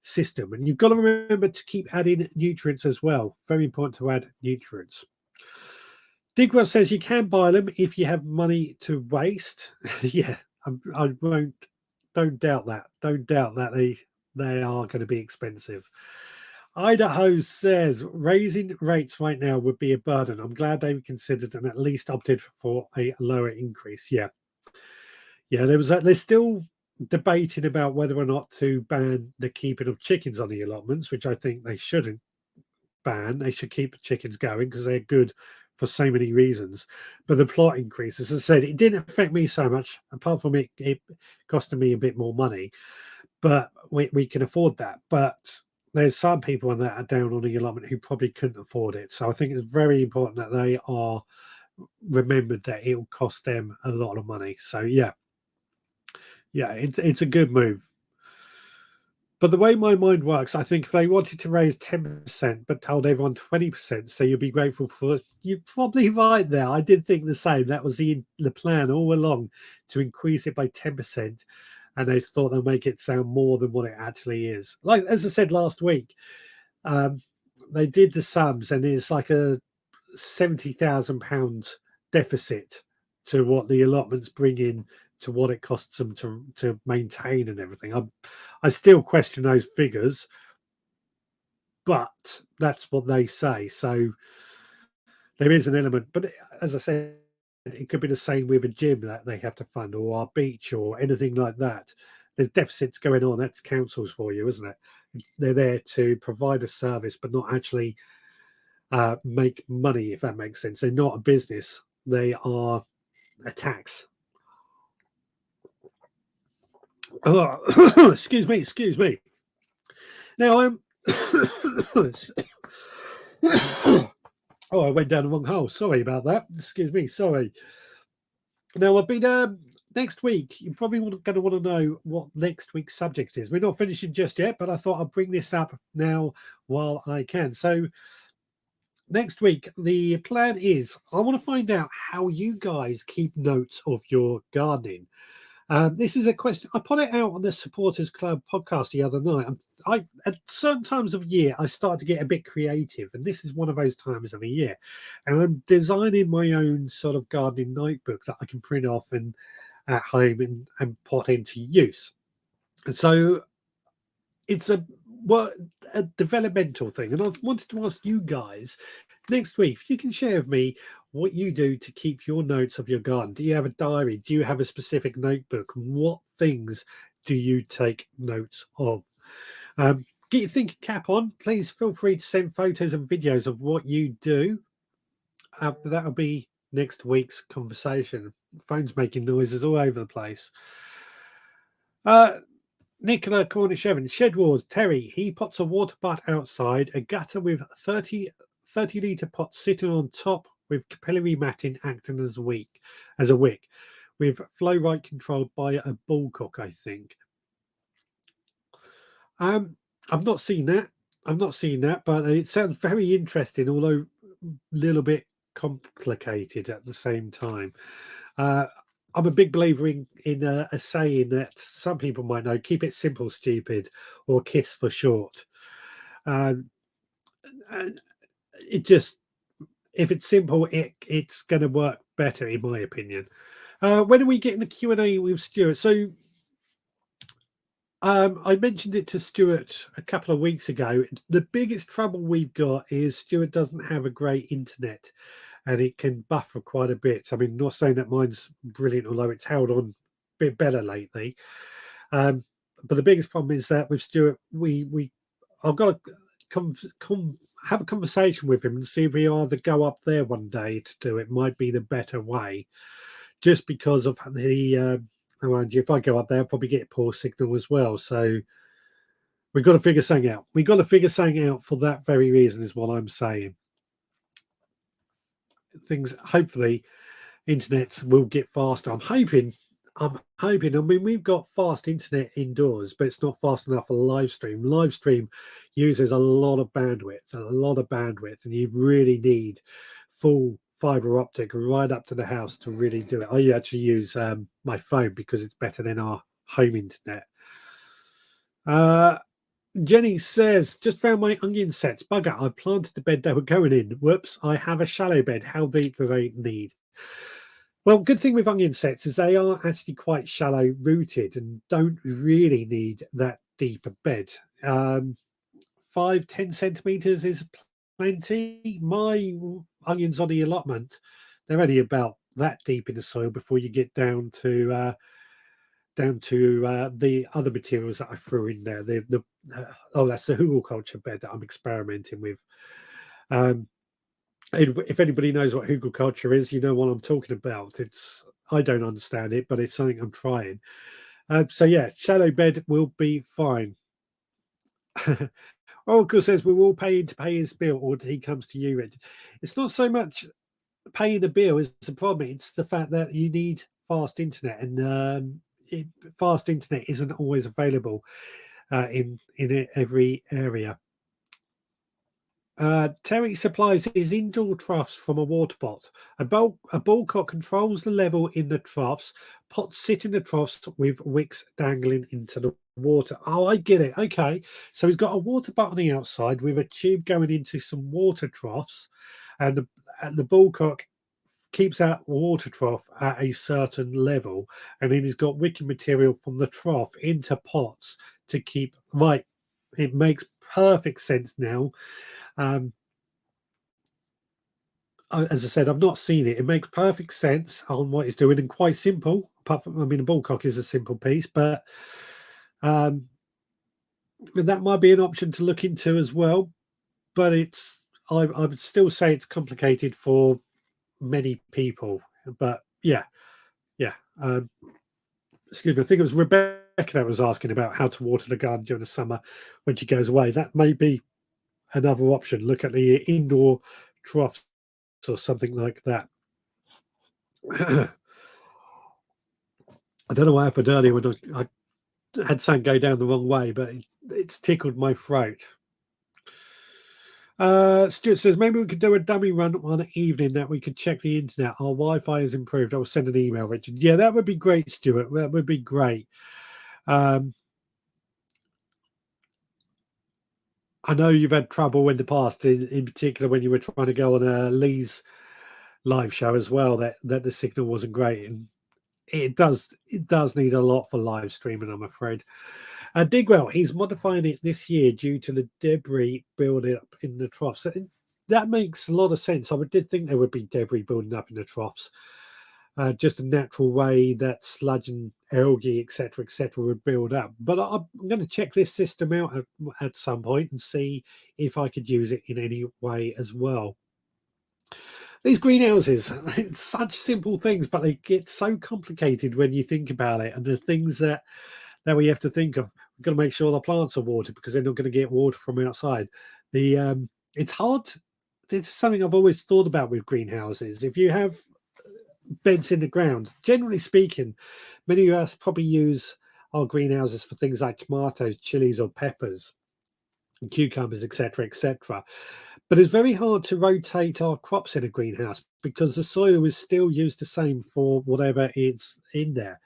system. And you've got to remember to keep adding nutrients as well. Very important to add nutrients. Digwell says you can buy them if you have money to waste. Yeah, I won't. Don't doubt that. Don't doubt that they are going to be expensive. Idaho says raising rates right now would be a burden. I'm glad they considered and at least opted for a lower increase. Yeah, they're still debating about whether or not to ban the keeping of chickens on the allotments, which I think they shouldn't ban. They should keep the chickens going because they're good for so many reasons. But the plot increase, as I said, it didn't affect me so much, apart from it costing me a bit more money. But we can afford that. But there's some people that are down on the allotment who probably couldn't afford it. So I think it's very important that they are remembered that it will cost them a lot of money. So yeah, it's a good move. But the way my mind works, I think if they wanted to raise 10% but told everyone 20%, so you'll be grateful for it, you're probably right there. I did think the same. That was the plan all along, to increase it by 10%. And they thought they'll make it sound more than what it actually is. Like, as I said last week, they did the sums and it's like a £70,000 deficit to what the allotments bring in, to what it costs them to maintain and everything. I still question those figures, but that's what they say. So there is an element, but as I said, it could be the same with a gym that they have to fund, or our beach, or anything like that. There's deficits going on. That's councils for you, isn't it? They're there to provide a service, but not actually make money, if that makes sense. They're not a business. They are a tax. Oh, excuse me. Now, oh, I went down the wrong hole. Sorry about that. Excuse me. Sorry. Now, I've been next week. You're probably going to want to know what next week's subject is. We're not finishing just yet, but I thought I'd bring this up now while I can. So, next week, the plan is I want to find out how you guys keep notes of your gardening. This is a question. I put it out on the Supporters Club podcast the other night. At certain times of year, I start to get a bit creative, and this is one of those times of the year. And I'm designing my own sort of gardening notebook that I can print off and at home and put into use. And so it's a developmental thing. And I've wanted to ask you guys next week if you can share with me what you do to keep your notes of your garden. Do you have a diary? Do you have a specific notebook? What things do you take notes of? Get your thinking cap on. Please feel free to send photos and videos of what you do. That'll be next week's conversation. Phone's making noises all over the place. Nicola Cornish Evans, Shed Wars, Terry, he pots a water butt outside, a gutter with 30 litre pots sitting on top with capillary matting acting as a wick, with flow rate controlled by a ball cock, I think. I've not seen that, but it sounds very interesting, although a little bit complicated at the same time. I'm a big believer in a saying that some people might know: keep it simple, stupid, or KISS for short. It just, if it's simple, it's going to work better, in my opinion. When are we getting the Q&A with Stuart? So I mentioned it to Stuart a couple of weeks ago. The biggest trouble we've got is Stuart doesn't have a great internet, and it can buffer quite a bit. I mean, not saying that mine's brilliant, although it's held on a bit better lately. But the biggest problem is that with Stuart, I've got to have a conversation with him and see if we either go up there one day to do it. Might be the better way, just because of the. If I go up there, I'll probably get a poor signal as well. So we've got to figure something out. We've got to figure something out for that very reason, is what I'm saying. Hopefully, internet will get faster. I'm hoping. I mean, we've got fast internet indoors, but it's not fast enough for live stream. Live stream uses a lot of bandwidth, and you really need full fiber optic right up to the house to really do it. I actually use my phone because it's better than our home internet. Jenny says, just found my onion sets. Bugger, I've planted the bed they were going in. Whoops, I have a shallow bed. How deep do they need? Well, good thing with onion sets is they are actually quite shallow rooted and don't really need that deep a bed. 5-10 centimeters is plenty. My onions on the allotment, they're only about that deep in the soil before you get down to the other materials that I threw in there. That's the hugelkultur bed that I'm experimenting with. If anybody knows what hugelkultur is, you know what I'm talking about. I don't understand it, but it's something I'm trying. So yeah, shallow bed will be fine. Oracle says we will pay him to pay his bill, or he comes to you. It's not so much paying the bill is the problem. It's the fact that you need fast internet, and fast internet isn't always available in every area. Terry supplies his indoor troughs from a water pot. A ballcock controls the level in the troughs. Pots sit in the troughs with wicks dangling into the water. Oh, I get it. Okay. So he's got a water butt on the outside with a tube going into some water troughs, and the ballcock keeps that water trough at a certain level, and then he's got wicking material from the trough into pots to keep right. It makes perfect sense now. As I said, I've not seen it. It makes perfect sense on what he's doing and quite simple. Apart from, I mean, a ballcock is a simple piece, but that might be an option to look into as well. But I would still say it's complicated for many people. But yeah. Excuse me. I think it was Rebecca that was asking about how to water the garden during the summer when she goes away. That may be another option. Look at the indoor troughs or something like that. I don't know what happened earlier when I had something go down the wrong way, but it's tickled my throat. Stuart says maybe we could do a dummy run one evening that we could check the internet. Our Wi-Fi has improved. I will send an email, Richard. Yeah, that would be great, Stuart. That would be great. I know you've had trouble in the past, in particular when you were trying to go on Lee's live show as well. That the signal wasn't great, and it does need a lot for live streaming, I'm afraid. Digwell, he's modifying it this year due to the debris building up in the troughs. So that makes a lot of sense. Did think there would be debris building up in the troughs. Just a natural way that sludge and algae, etc., would build up. But I'm going to check this system out at some point and see if I could use it in any way as well. These greenhouses, it's such simple things, but they get so complicated when you think about it. And the things that we have to think of, we've got to make sure the plants are watered because they're not going to get water from outside. It's hard. It's something I've always thought about with greenhouses. If you have beds in the ground, generally speaking, many of us probably use our greenhouses for things like tomatoes, chilies, or peppers, and cucumbers, etc. But it's very hard to rotate our crops in a greenhouse because the soil is still used the same for whatever is in there.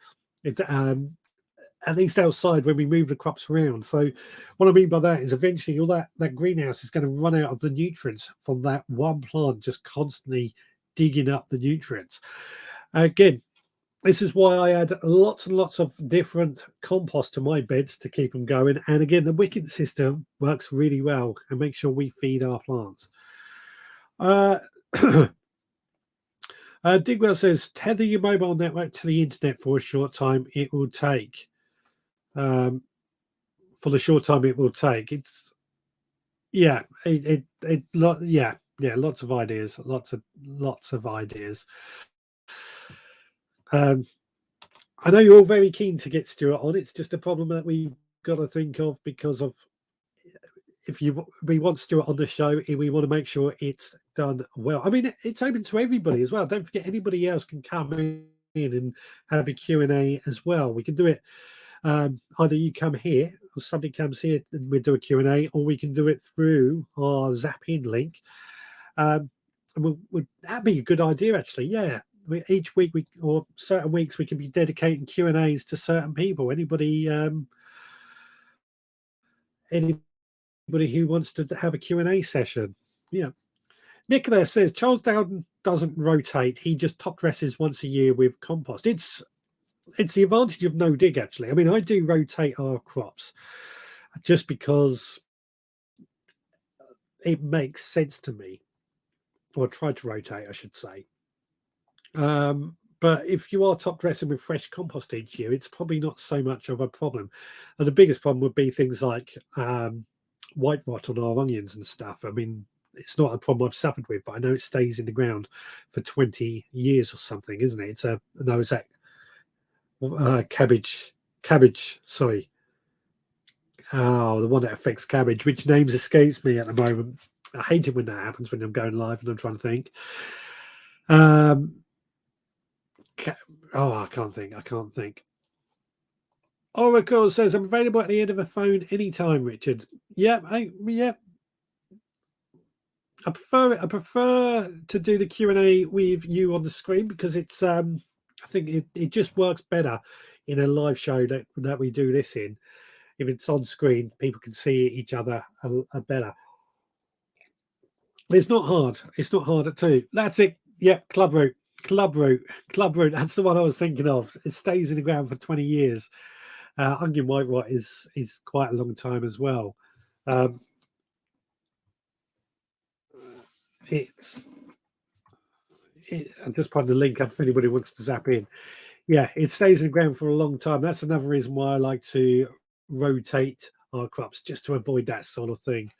At least outside when we move the crops around. So what I mean by that is eventually all that greenhouse is going to run out of the nutrients from that one plant just constantly digging up the nutrients. Again, this is why I add lots and lots of different compost to my beds to keep them going. And again, the wicket system works really well and makes sure we feed our plants. Digwell says, tether your mobile network to the internet for a short time. It will take. For the short time it will take. It's lots of ideas. I know you're all very keen to get Stuart on. It's just a problem that we've got to think of because of we want Stuart on the show, we want to make sure it's done well. I mean, it's open to everybody as well. Don't forget, anybody else can come in and have a Q&A as well. We can do it. Either you come here or somebody comes here and we do a Q&A, or we can do it through our Zap-in link. would that be a good idea? Actually, yeah. Each week or certain weeks we could be dedicating Q&As to certain people. Anybody who wants to have a Q&A session. Yeah. Nicholas says Charles Dowden doesn't rotate. He just top dresses once a year with compost. It's the advantage of no dig, actually. I mean, I do rotate our crops just because it makes sense to me, or try to rotate, I should say. But if you are top dressing with fresh compost each year, it's probably not so much of a problem. And the biggest problem would be things like white rot on our onions and stuff. I mean, it's not a problem I've suffered with, but I know it stays in the ground for 20 years or something, isn't it? It's that cabbage. Sorry. Oh, the one that affects cabbage, which names escapes me at the moment. I hate it when that happens when I'm going live and I'm trying to think. I can't think. Oracle says I'm available at the end of the phone anytime, Richard. Yeah. I prefer to do the Q&A with you on the screen because it's I think it just works better in a live show that we do this in. If it's on screen, people can see each other better. It's not hard. It's not hard at all. That's it. Yep, club root. That's the one I was thinking of. It stays in the ground for 20 years. Onion white rot is quite a long time as well. I'm just putting the link up if anybody wants to zap in. Yeah, it stays in the ground for a long time. That's another reason why I like to rotate our crops, just to avoid that sort of thing.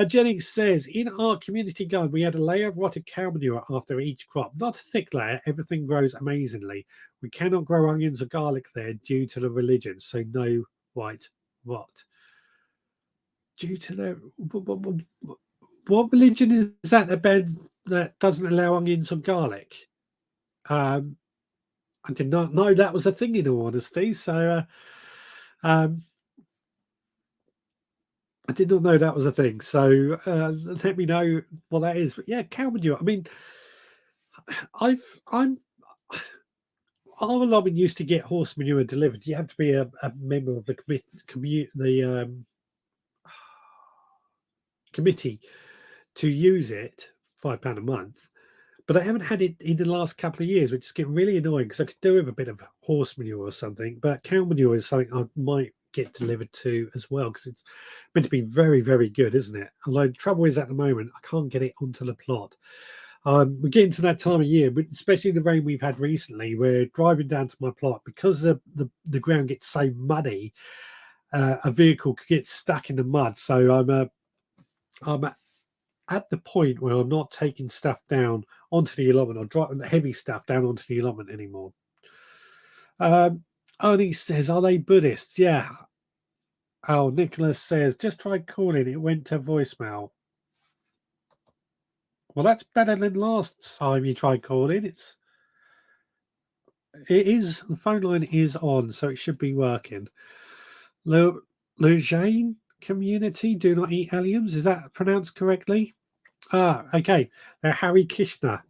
Jennings says, in our community garden, we had a layer of rotted cow manure after each crop. Not a thick layer. Everything grows amazingly. We cannot grow onions or garlic there due to the religion, so no white rot. Due to the... What religion is that, the bed that doesn't allow onions or garlic? I did not know that was a thing, in all honesty. So I did not know that was a thing. So let me know what that is. But yeah, cow manure. I mean, our allotment used to get horse manure delivered. You have to be a member of the committee to use it. £5 a month. But I haven't had it in the last couple of years, which is getting really annoying because I could do with a bit of horse manure or something. But cow manure is something I might get delivered to as well because it's meant to be very, very good, isn't it? Although the trouble is at the moment, I can't get it onto the plot. We're getting to that time of year, but especially the rain we've had recently, we're driving down to my plot because the ground gets so muddy, a vehicle could get stuck in the mud. So I'm at the point where I'm not taking stuff down onto the allotment or dropping the heavy stuff down onto the allotment anymore. Arnie says, are they Buddhists? Yeah. Oh, Nicholas says, just tried calling. It went to voicemail. Well, that's better than last time you tried calling. The phone line is on, so it should be working. Lujane community do not eat alliums. Is that pronounced correctly? Okay. They're Harry Kishner.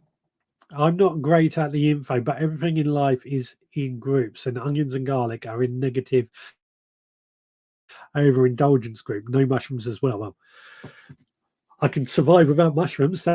I'm not great at the info, but everything in life is in groups, and onions and garlic are in negative overindulgence group. No mushrooms as well. Well, I can survive without mushrooms.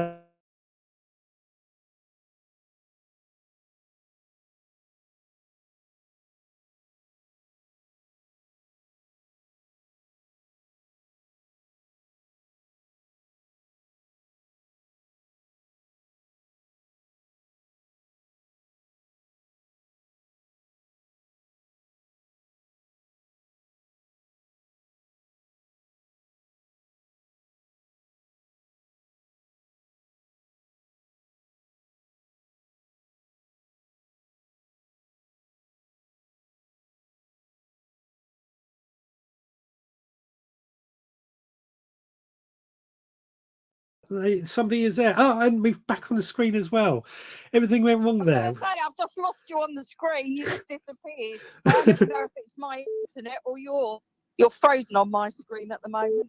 Somebody is there. Oh, and we're back on the screen as well. Everything went wrong there. I've just lost you on the screen. You just disappeared. I don't know if it's my internet or you're frozen on my screen at the moment.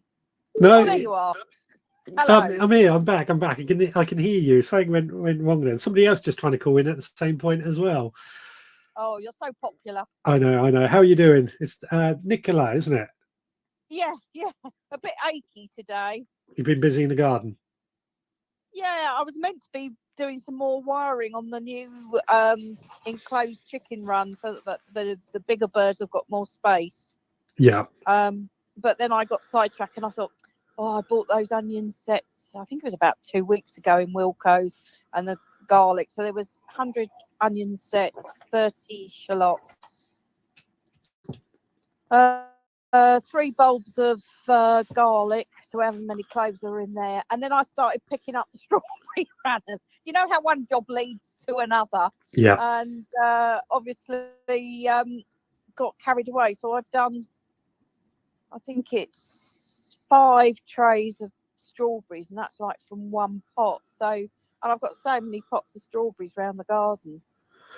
No, there you are. Hello. I'm here. I'm back. I'm back. I can hear you. Something went wrong then. Somebody else just trying to call in at the same point as well. Oh, you're so popular. I know. I know. How are you doing? It's Nicola, isn't it? Yeah, yeah. A bit achy today. You've been busy in the garden. Yeah, I was meant to be doing some more wiring on the new enclosed chicken run so that the bigger birds have got more space. Yeah. But then I got sidetracked and I thought, oh, I bought those onion sets. I think it was about 2 weeks ago in Wilco's, and the garlic. So there was 100 onion sets, 30 shallots, 3 bulbs of garlic, so however many cloves are in there. And then I started picking up the strawberry runners. You know how one job leads to another. Yeah. And obviously got carried away. So I've done, I think it's 5 trays of strawberries, and that's like from one pot. So, and I've got so many pots of strawberries around the garden.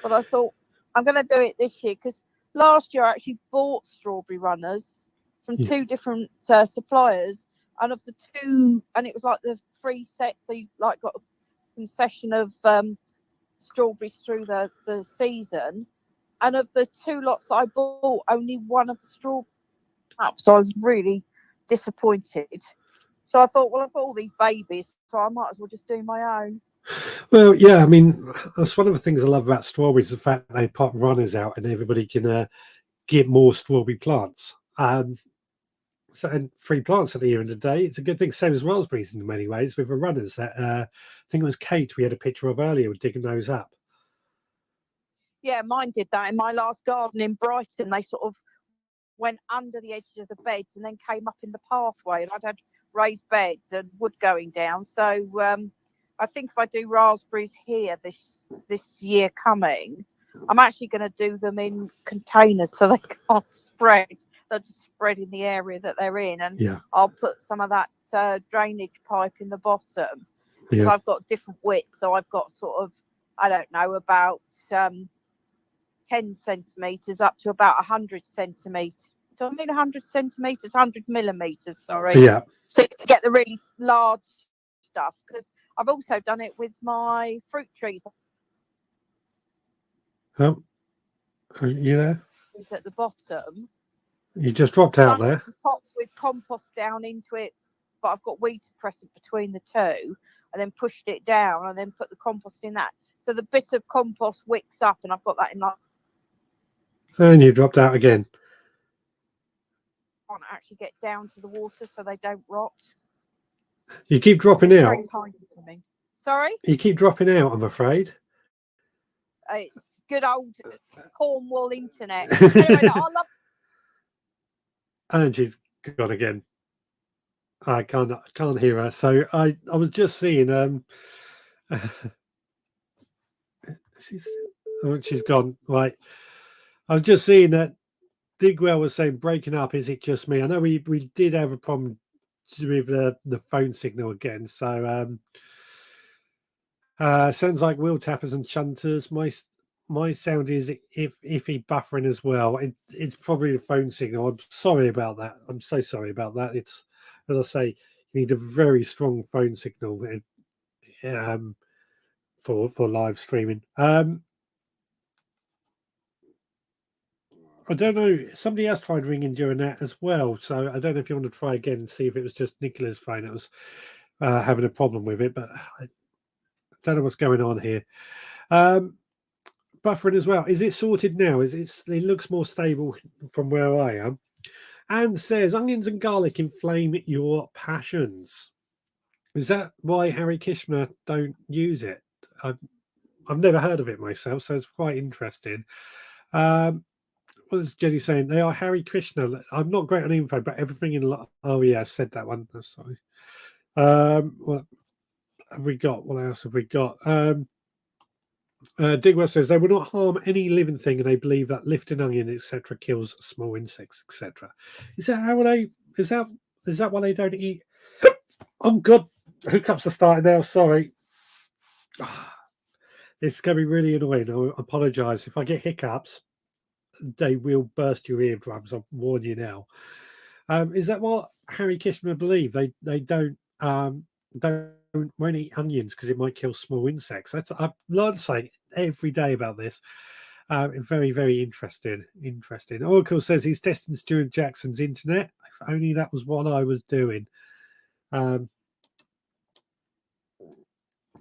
But I thought I'm going to do it this year because last year I actually bought strawberry runners from 2 different suppliers, and of the 2, and it was like the 3 sets, so you like got a concession of strawberries through the season. And of the 2 lots that I bought, only one of the strawberries up, so I was really disappointed. So I thought, well, I've got all these babies, so I might as well just do my own. Well, yeah, I mean, that's one of the things I love about strawberries, the fact that they put runners out and everybody can get more strawberry plants. So, and free plants at the end of the day, it's a good thing. Same as raspberries in many ways with the runners. That I think it was Kate we had a picture of earlier, digging those up. Yeah, mine did that in my last garden in Brighton. They sort of went under the edges of the beds and then came up in the pathway, and I'd had raised beds and wood going down. So I think if I do raspberries here this year coming, I'm actually going to do them in containers so they can't spread. They'll just spread in the area that they're in, and I'll put some of that drainage pipe in the bottom because I've got different widths. So I've got sort of, I don't know, about 10 centimeters up to about 100 centimeters. Do I mean 100 centimeters? 100 millimeters, sorry. Yeah. So you get the really large stuff, because I've also done it with my fruit trees. Oh, are you there? At the bottom. You just dropped out there. Pots with compost down into it, but I've got weed suppressant between the 2, and then pushed it down and then put the compost in that. So the bit of compost wicks up, and I've got that in like. And you dropped out again. Can't actually get down to the water so they don't rot. You keep dropping out. Very tiny to me. Sorry? You keep dropping out, I'm afraid. It's good old Cornwall internet. Anyway, I love. And she's gone again. I can't hear her. So I was just seeing she's gone. Right. I was just seeing that Digwell was saying breaking up. Is it just me? I know we did have a problem with the phone signal again. So sounds like wheel tappers and shunters. My sound is iffy buffering as well. It's probably the phone signal. I'm sorry about that. I'm so sorry about that. It's, as I say, you need a very strong phone signal for live streaming. I don't know. Somebody else tried ringing during that as well. So I don't know if you want to try again and see if it was just Nicola's phone that was having a problem with it. But I don't know what's going on here. Buffering as well. Is it sorted now? It looks more stable from where I am. And says onions and garlic inflame your passions. Is that why Harry Kishner don't use it? I've never heard of it myself, so it's quite interesting. What is Jenny saying? They are Harry Krishna. I'm not great on info, but everything in. Oh yeah, I said that one. I'm sorry. What have we got? What else have we got? Digwell says they will not harm any living thing, and they believe that lifting onion, etc., kills small insects, etc. Is that how they? Is that why they don't eat? Oh God, hiccups are starting now. Sorry. It's going to be really annoying. I apologise if I get hiccups. They will burst your eardrums. I'll warn you now. Is that what Harry Kishner believe? They don't won't eat onions because it might kill small insects. I've learned something every day about this. Very, very interesting. Interesting. Oracle says he's testing Stuart Jackson's internet. If only that was what I was doing. Don't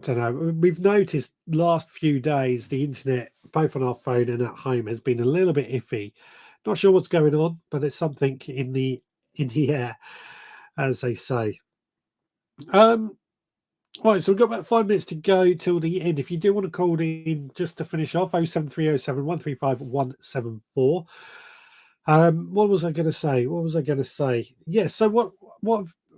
know. We've noticed last few days the internet, both on our phone and at home, has been a little bit iffy. Not sure what's going on, but it's something in the air, as they say. Right, so we've got about 5 minutes to go till the end. If you do want to call in just to finish off, 07307 135 174. What was I going to say? Yes. So what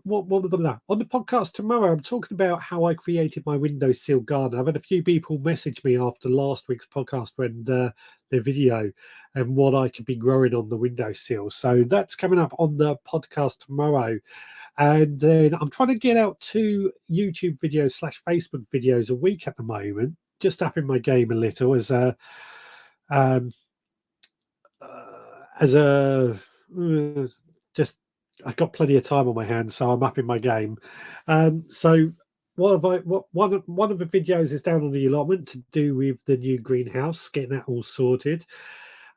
on the podcast tomorrow? I'm talking about how I created my windowsill garden. I've had a few people message me after last week's podcast when the video and what I could be growing on the windowsill. So that's coming up on the podcast tomorrow. And then I'm trying to get out 2 YouTube videos / Facebook videos a week at the moment, just upping my game a little as a just I've got plenty of time on my hands, so I'm upping my game. So one of the videos is down on the allotment to do with the new greenhouse, getting that all sorted.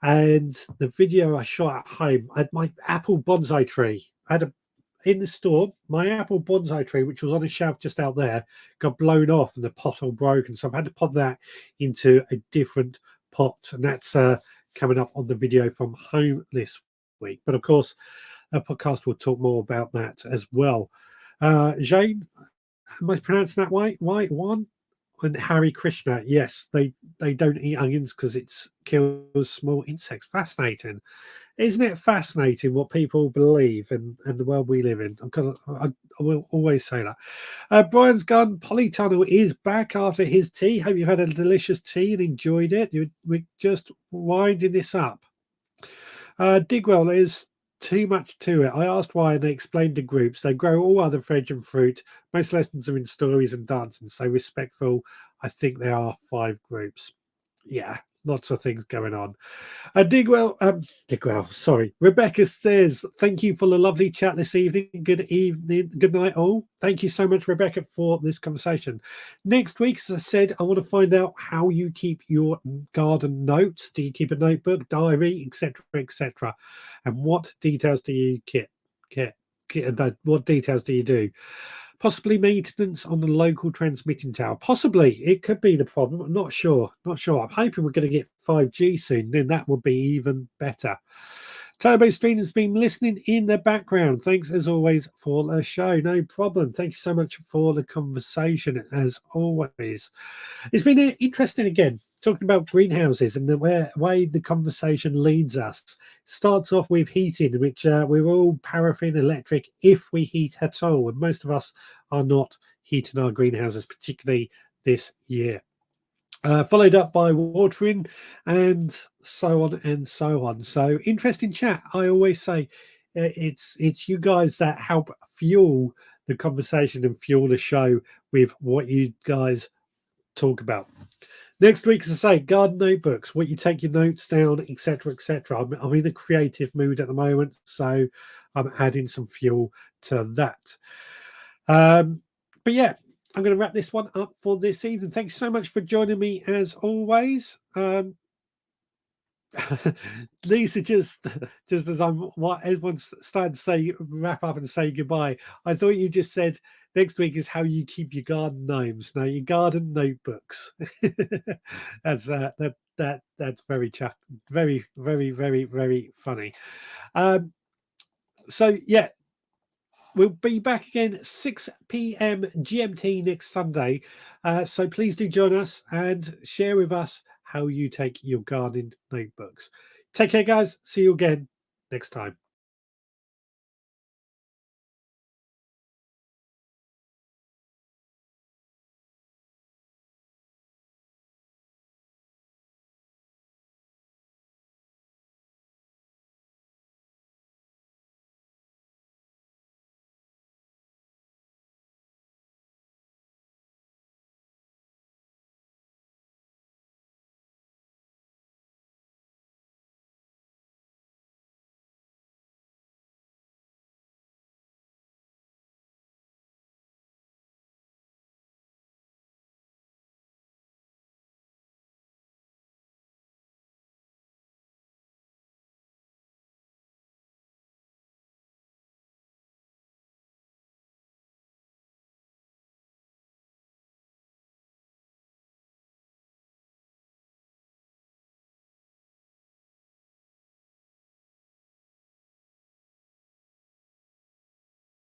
And the video I shot at home, I had my apple bonsai tree. In the store, my apple bonsai tree, which was on a shelf just out there, got blown off and the pot all broken. So I've had to put that into a different pot. And that's coming up on the video from home this week. But of course, a podcast will talk more about that as well. Jane, am I pronouncing that right? One? And Harry Krishna, yes, they don't eat onions because it kills small insects. Fascinating. Isn't it fascinating what people believe and the world we live in? I will always say that. Brian's gun, Polytunnel is back after his tea. Hope you've had a delicious tea and enjoyed it. We're just winding this up. Digwell, there's too much to it. I asked why and they explained the groups. They grow all other veg and fruit. Most lessons are in stories and dancing. So respectful. I think there are 5 groups. Yeah, lots of things going on. Digwell, sorry. Rebecca says, thank you for the lovely chat this evening. Good evening. Good night, all. Thank you so much, Rebecca, for this conversation. Next week, as I said, I want to find out how you keep your garden notes. Do you keep a notebook, diary, etc., and what details do you what details do you do? Possibly maintenance on the local transmitting tower. Possibly. It could be the problem. I'm not sure. I'm hoping we're going to get 5G soon. Then that would be even better. Turbo Stream has been listening in the background. Thanks, as always, for the show. No problem. Thank you so much for the conversation, as always. It's been interesting again, talking about greenhouses and the way the conversation leads us. Starts off with heating, which we're all paraffin electric if we heat at all. And most of us are not heating our greenhouses, particularly this year. Followed up by watering and so on and so on. So interesting chat. I always say it's you guys that help fuel the conversation and fuel the show with what you guys talk about. Next week, as I say, garden notebooks, what you take your notes down, etc., etc. I'm in a creative mood at the moment, so I'm adding some fuel to that. But yeah, I'm going to wrap this one up for this evening. Thanks so much for joining me as always. Lisa, just as everyone's starting to say wrap up and say goodbye, I thought you just said next week is how you keep your garden gnomes. Now your garden notebooks. That's that's very very, very, very, very funny. So yeah, we'll be back again 6 p.m. GMT next Sunday. So please do join us and share with us how you take your gardening notebooks. Take care, guys. See you again next time.